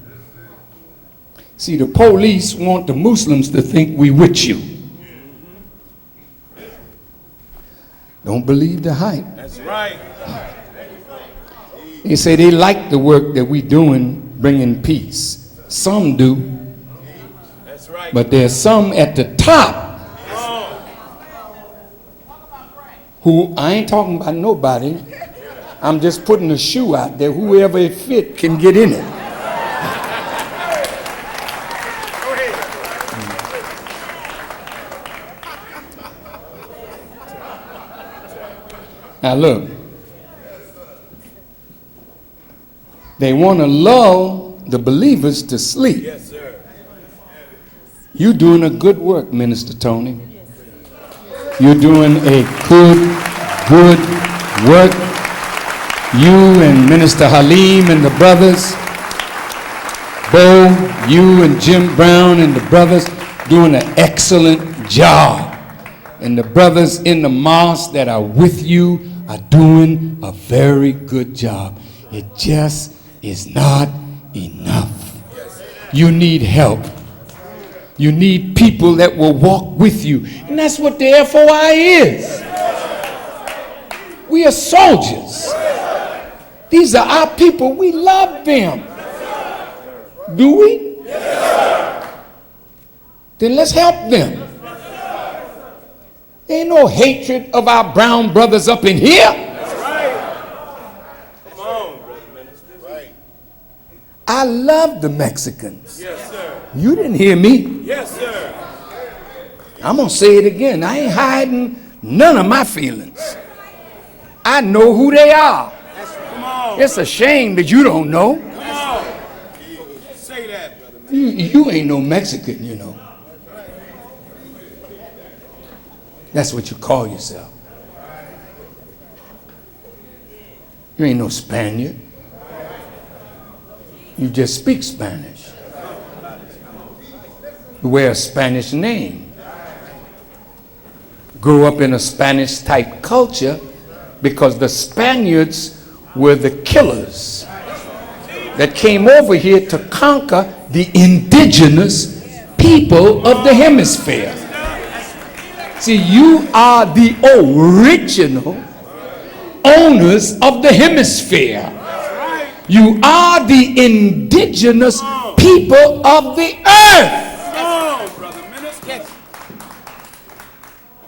See, the police want the Muslims to think we with you. Don't believe the hype. That's right. They say they like the work that we doing bringing peace. Some do. That's right. But there's some at the top who, I ain't talking about nobody. I'm just putting a shoe out there. Whoever it fit can get in it. Now look, they want to lull the believers to sleep. Yes, sir. You're doing a good work, Minister Tony. You're doing a good work. You and Minister Halim and the brothers, Bo, you and Jim Brown and the brothers doing an excellent job. And the brothers in the mosque that are with you are doing a very good job. It just is not enough. You need help. You need people that will walk with you. And that's what the FOI is. We are soldiers. These are our people. We love them. Do we? Then let's help them. There ain't no hatred of our brown brothers up in here. That's right. Come on, brother minister. Right. I love the Mexicans. Yes, sir. You didn't hear me. Yes, sir. I'm going to say it again. I ain't hiding none of my feelings. I know who they are. Come on. It's a shame that you don't know. Come on. Say that, brother. You ain't no Mexican, you know. That's what you call yourself. You ain't no Spaniard. You just speak Spanish. You wear a Spanish name. Grew up in a Spanish type culture because the Spaniards were the killers that came over here to conquer the indigenous people of the hemisphere. See, you are the original owners of the hemisphere. You are the indigenous people of the earth. Come on, brother minister.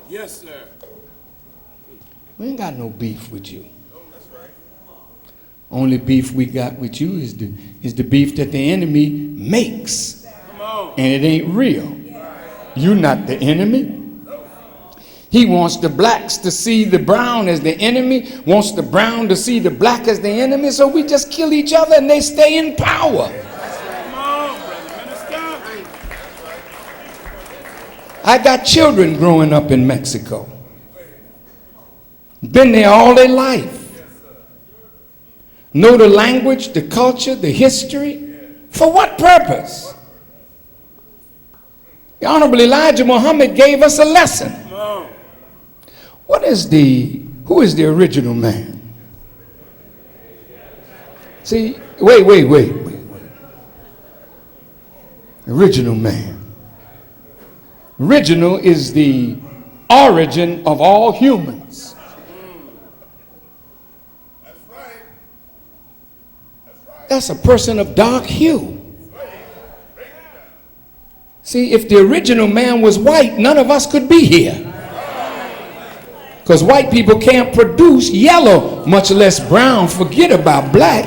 Yes, sir. We ain't got no beef with you. Only beef we got with you is the beef that the enemy makes. And it ain't real. You're not the enemy. He wants the blacks to see the brown as the enemy, wants the brown to see the black as the enemy, so we just kill each other and they stay in power. Come on, brother minister. I got children growing up in Mexico. Been there all their life. Know the language, the culture, the history. For what purpose? The Honorable Elijah Muhammad gave us a lesson. Who is the original man? See, wait. Original man. Original is the origin of all humans. That's a person of dark hue. See, if the original man was white, none of us could be here. Because white people can't produce yellow, much less brown. Forget about black.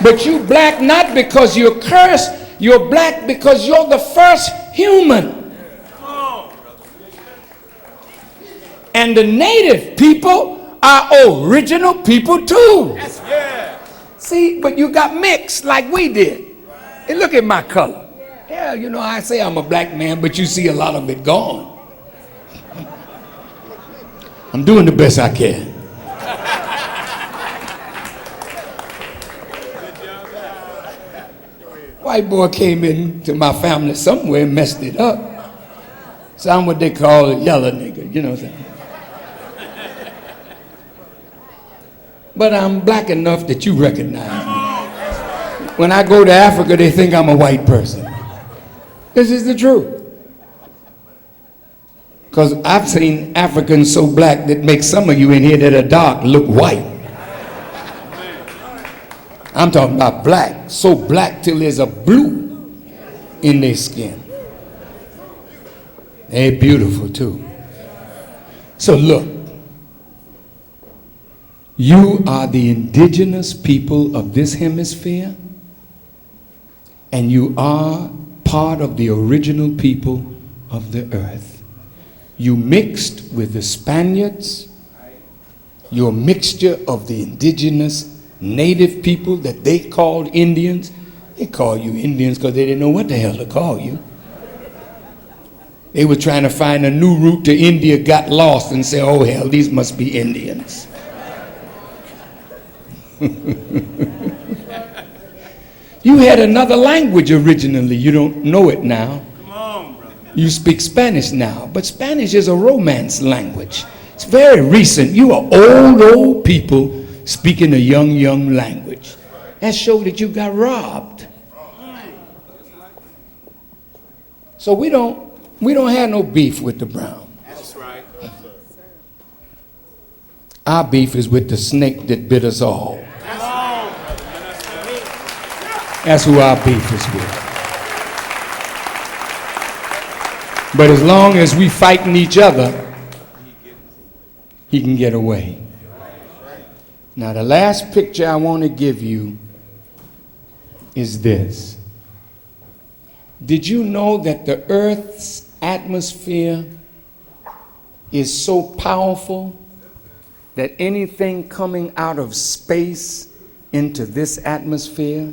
But you black not because you're cursed. You're black because you're the first human. And the native people are original people too. See, but you got mixed like we did. And look at my color. Yeah, you know, I say I'm a black man, but you see a lot of it gone. I'm doing the best I can. White boy came into my family somewhere and messed it up. So I'm what they call a yellow nigga, you know what I'm saying? But I'm black enough that you recognize me. When I go to Africa, they think I'm a white person. This is the truth. Because I've seen Africans so black that make some of you in here that are dark look white. I'm talking about black, so black till there's a blue in their skin. They're beautiful too. So look, you are the indigenous people of this hemisphere, and you are part of the original people of the earth. You mixed with the Spaniards. You're a mixture of the indigenous native people that they called Indians. They called you Indians because they didn't know what the hell to call you. They were trying to find a new route to India, got lost, and said, oh hell, these must be Indians. You had another language originally. You don't know it now. You speak Spanish now, but Spanish is a Romance language. It's very recent. You are old people speaking a young language. That showed that you got robbed. So we don't have no beef with the brown. That's right. Our beef is with the snake that bit us all. That's who our beef is with. But as long as we fighting each other, he can get away. Now the last picture I want to give you is this. Did you know that the Earth's atmosphere is so powerful that anything coming out of space into this atmosphere,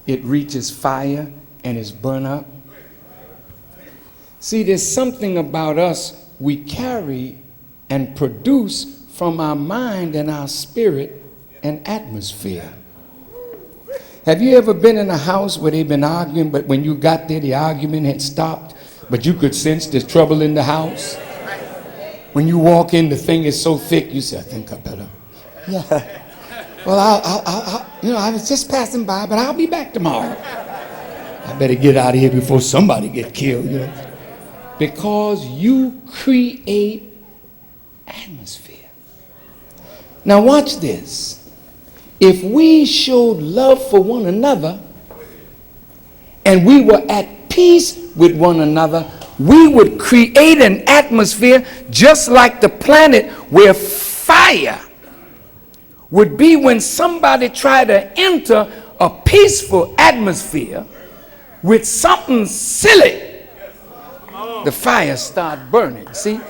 it reaches fire and is burned up? See, there's something about us we carry and produce from our mind and our spirit and atmosphere. Have you ever been in a house where they've been arguing, but when you got there, the argument had stopped, but you could sense there's trouble in the house? When you walk in, the thing is so thick, you say, I think I better. Yeah. Well, I was just passing by, but I'll be back tomorrow. I better get out of here before somebody get killed, you know. Because you create atmosphere. Now watch this. If we showed love for one another and we were at peace with one another, we would create an atmosphere just like the planet where fire would be when somebody tried to enter a peaceful atmosphere with something silly. The fire start burning, see?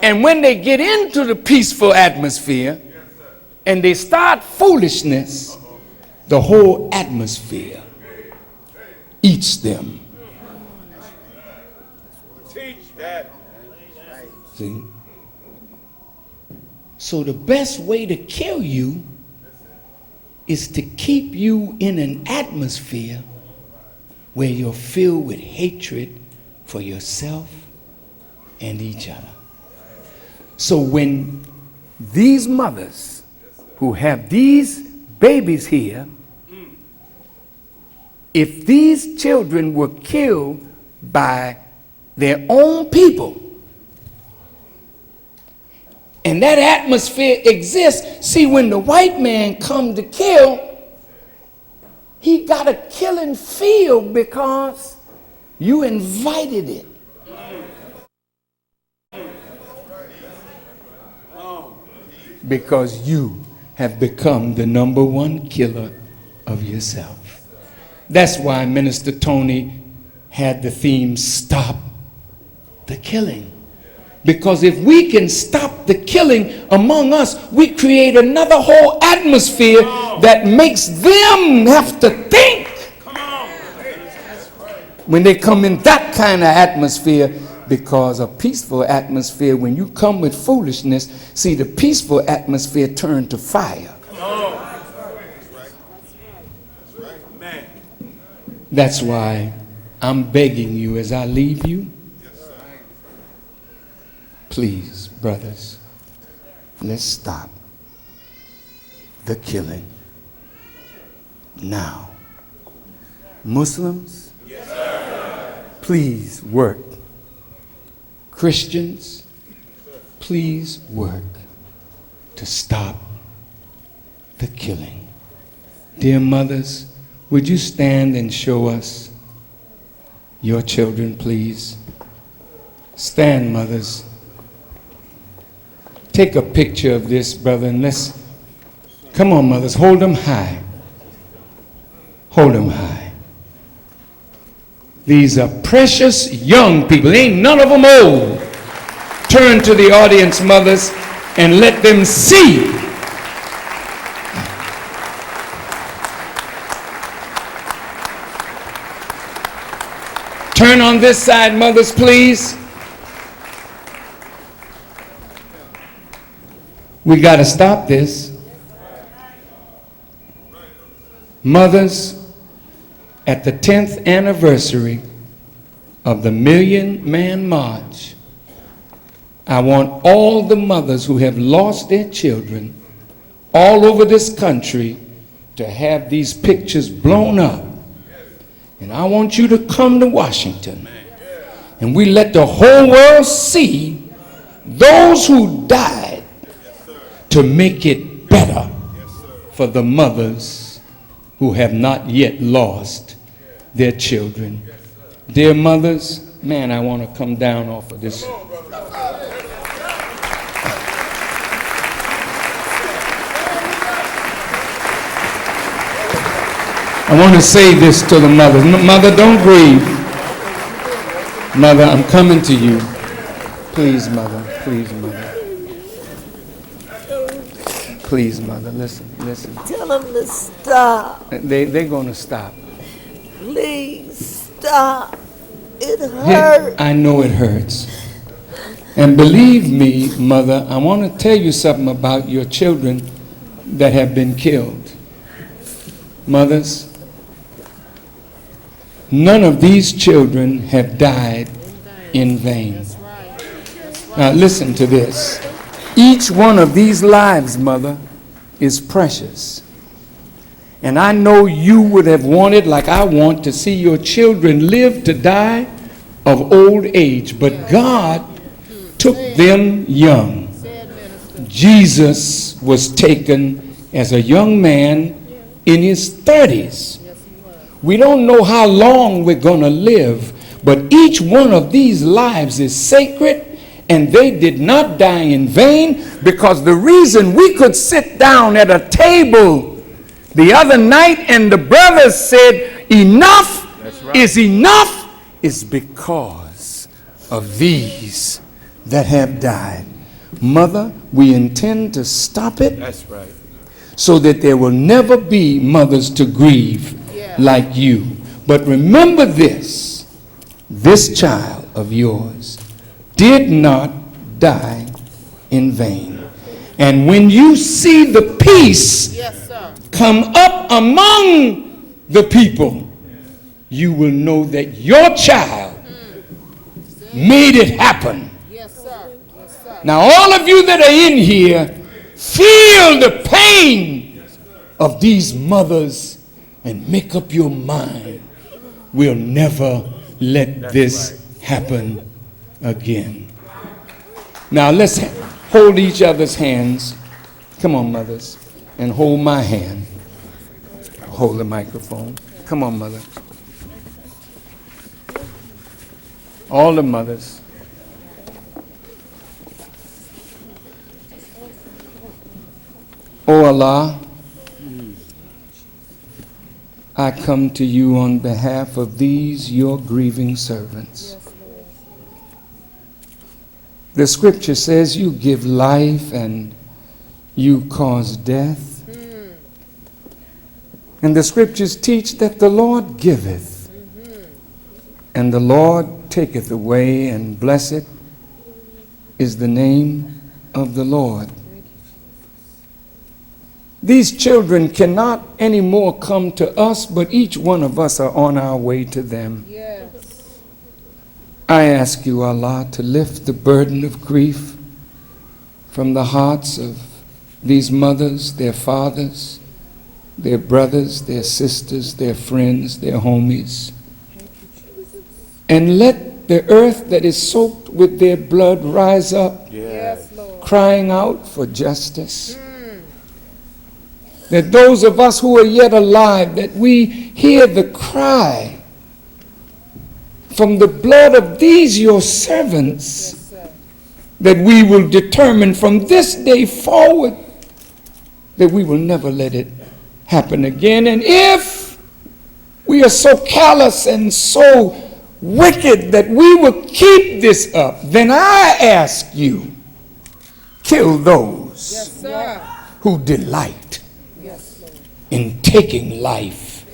And when they get into the peaceful atmosphere and they start foolishness, the whole atmosphere eats them. Teach that. See? So the best way to kill you is to keep you in an atmosphere where you're filled with hatred for yourself and each other. So when these mothers who have these babies here, if these children were killed by their own people, and that atmosphere exists, see, when the white man come to kill, he got a killing field because you invited it. Because you have become the number one killer of yourself. That's why Minister Tony had the theme, Stop the Killing. Because if we can stop the killing among us, we create another whole atmosphere that makes them have to think. When they come in that kind of atmosphere, because a peaceful atmosphere, when you come with foolishness, see, the peaceful atmosphere turn to fire. That's why I'm begging you as I leave you, please, brothers, let's stop the killing now. Muslims, please work. Christians, please work to stop the killing. Dear mothers, would you stand and show us your children, please? Stand, mothers. Take a picture of this, brother, and let's, come on, mothers, hold them high. Hold them high. These are precious young people. Ain't none of them old. Turn to the audience, mothers, and let them see. Turn on this side, mothers, please. We got to stop this. Mothers, at the 10th anniversary of the Million Man March, I want all the mothers who have lost their children all over this country to have these pictures blown up. And I want you to come to Washington and we let the whole world see those who died to make it better for the mothers who have not yet lost their children. Dear mothers, man, I want to come down off of this. I want to say this to the mothers. Mother, don't grieve. Mother, I'm coming to you. Please, mother. Please, mother. Please, mother. Listen. Tell them to stop. They're going to stop. Please stop. It hurts. I know it hurts. And believe me, mother, I want to tell you something about your children that have been killed. Mothers, none of these children have died in vain. Now listen to this. Each one of these lives, mother, is precious. And I know you would have wanted, like I want, to see your children live to die of old age. But God took them young. Jesus was taken as a young man in his 30s. We don't know how long we're going to live, but each one of these lives is sacred, and they did not die in vain, because the reason we could sit down at a table the other night and the brothers said, enough is enough, is because of these that have died. Mother, we intend to stop it. That's right. So that there will never be mothers to grieve like you. But remember this child of yours did not die in vain. And when you see the peace come up among the people, you will know that your child made it happen. Now all of you that are in here, feel the pain of these mothers and make up your mind. We'll never let this happen again. Now let's hold each other's hands. Come on, mothers, and hold my hand. hold the microphone. Come on, mother. All the mothers. Oh Allah, I come to you on behalf of these your grieving servants. The scripture says you give life and you cause death. And the scriptures teach that the Lord giveth and the Lord taketh away, and blessed is the name of the Lord. These children cannot anymore come to us, but each one of us are on our way to them. Yes. I ask you, Allah, to lift the burden of grief from the hearts of these mothers, their fathers, their brothers, their sisters, their friends, their homies. And let the earth that is soaked with their blood rise up, Yes, Lord. crying out for justice. That those of us who are yet alive, that we hear the cry from the blood of these your servants, Yes, sir. that we will determine from this day forward that we will never let it happen again. And if we are so callous and so wicked that we will keep this up, then I ask you, kill those Yes, sir. who delight Yes, Lord. in taking life.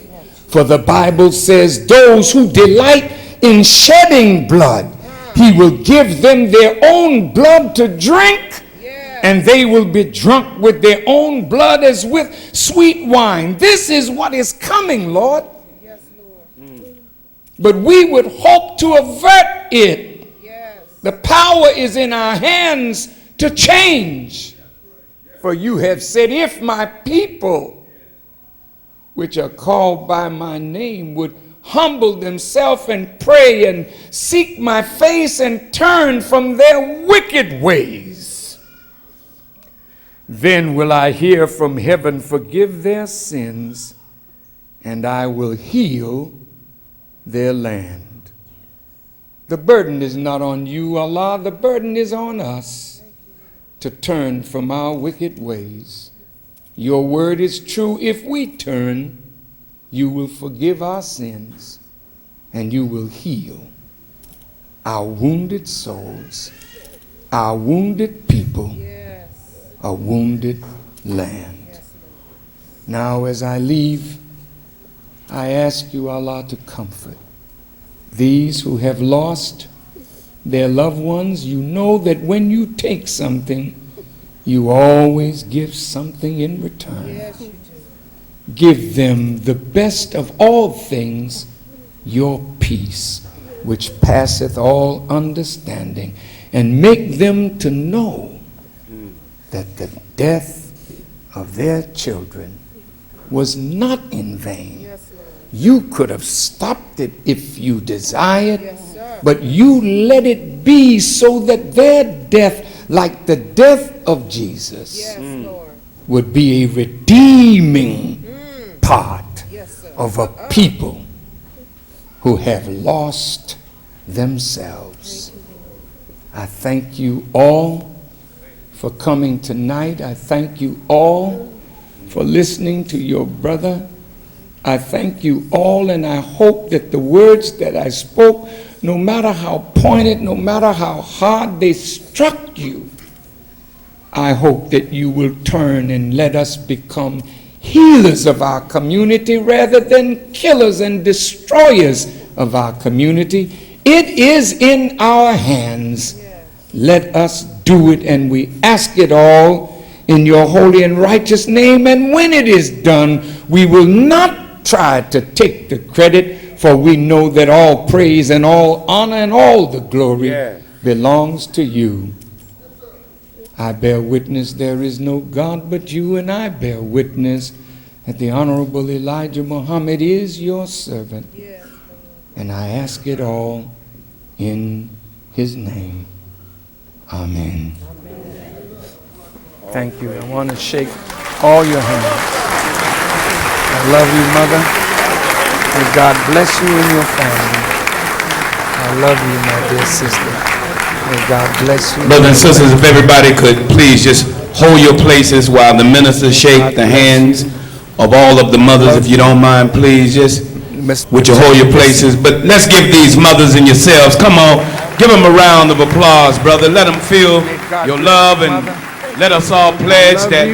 For the Bible says those who delight in shedding blood, he will give them their own blood to drink, Yes. and they will be drunk with their own blood as with sweet wine. This is what is coming, Lord. Yes, Lord. But we would hope to avert it. Yes. The power is in our hands to change. For you have said, if my people, which are called by my name, would humble themselves and pray and seek my face and turn from their wicked ways, then will I hear from heaven, forgive their sins, and I will heal their land. The burden is not on you, Allah. The burden is on us to turn from our wicked ways. Your word is true. If we turn, you will forgive our sins and you will heal our wounded souls, our wounded people, Yes. a wounded land. Yes, Lord. Now, as I leave, I ask you, Allah, to comfort these who have lost their loved ones. You know that when you take something, you always give something in return. Yes, you do. Give them the best of all things, your peace, which passeth all understanding, and make them to know that the death of their children was not in vain. Yes, Lord. You could have stopped it if you desired, Yes, sir. but you let it be so that their death, like the death of Jesus, Yes, Lord. would be a redeeming part Yes, sir. of a people who have lost themselves. I thank you all for coming tonight. I thank you all for listening to your brother. I thank you all, and I hope that the words that I spoke, no matter how pointed, no matter how hard they struck you, I hope that you will turn and let us become healers of our community rather than killers and destroyers of our community. It is in our hands. Let us do it, and we ask it all in your holy and righteous name. And when it is done, we will not try to take the credit, for we know that all praise and all honor and all the glory belongs to you. I bear witness there is no God but you, and I bear witness that the Honorable Elijah Muhammad is your servant. Yes, Lord. And I ask it all in his name. Amen. Thank you. I want to shake all your hands. I love you, Mother. May God bless you and your family. I love you, my dear sister. May God bless you. Brothers and sisters, if everybody could please just hold your places while the minister shake the hands of all of the mothers, if you don't mind, please just would you hold your places. But let's give these mothers and yourselves, come on, give them a round of applause, brother. Let them feel your love, and let us all pledge that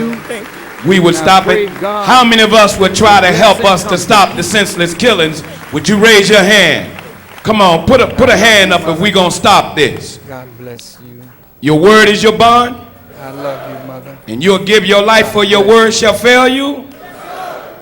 we would stop it. How many of us would try to help us to stop the senseless killings? Would you raise your hand? Come on, put a hand up if we're going to stop this. God bless you. Your word is your bond, I love you, Mother. and you'll give your life for your word shall fail you.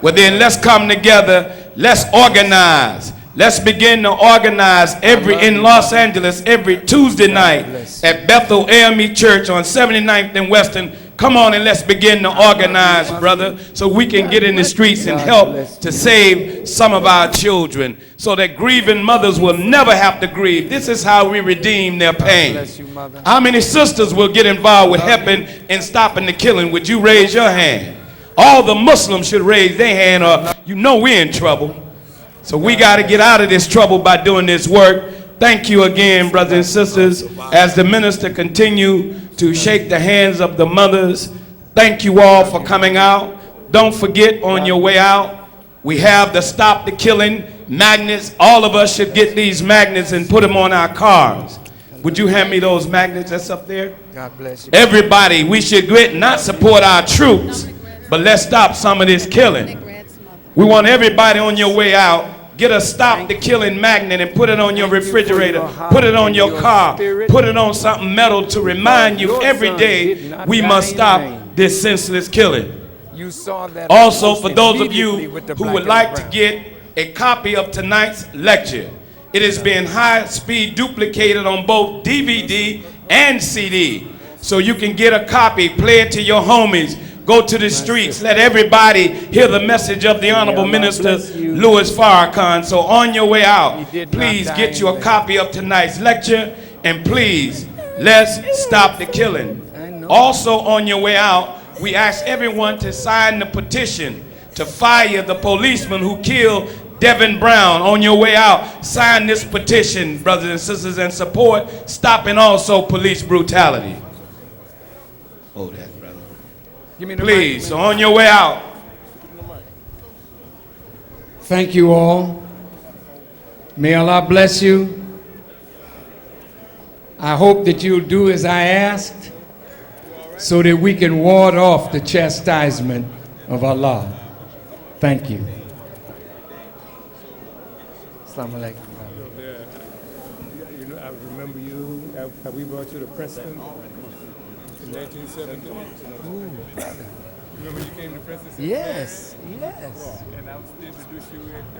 Well then, let's come together. Let's organize. Let's begin to organize in Los Angeles every Tuesday night at Bethel AME Church on 79th and Western. Come on and let's begin to organize, brother, so we can get in the streets and help to save some of our children so that grieving mothers will never have to grieve. This is how we redeem their pain. How many sisters will get involved with helping and stopping the killing? Would you raise your hand? All the Muslims should raise their hand, or you know we're in trouble. So we got to get out of this trouble by doing this work. Thank you again, brothers and sisters, as the minister continue to shake the hands of the mothers. Thank you all for coming out. Don't forget, on your way out, we have the Stop the Killing magnets. All of us should get these magnets and put them on our cars. Would you hand me those magnets that's up there? God bless you. Everybody, we should not support our troops, but let's stop some of this killing. We want everybody on your way out, get a Stop the Killing magnet and put it on your refrigerator, put it on your car, put it on something metal to remind you every day we must stop this senseless killing. Also, for those of you who would like to get a copy of tonight's lecture, it is being high-speed duplicated on both DVD and CD. So you can get a copy, play it to your homies, go to the streets, let everybody hear the message of the Honorable Minister Louis Farrakhan. So on your way out, please get you a copy of tonight's lecture, and please, let's stop the killing. Also on your way out, we ask everyone to sign the petition to fire the policeman who killed Devin Brown. On your way out, sign this petition, brothers and sisters, and support stopping also police brutality. Hold that, brother. Please, so on your way out. Thank you all. May Allah bless you. I hope that you'll do as I asked so that we can ward off the chastisement of Allah. Thank you. Assalamu alaikum. You know, I remember you. Have we brought you to Preston in 1970? Remember you came to Preston? Yes, yes. And I was to introduce you.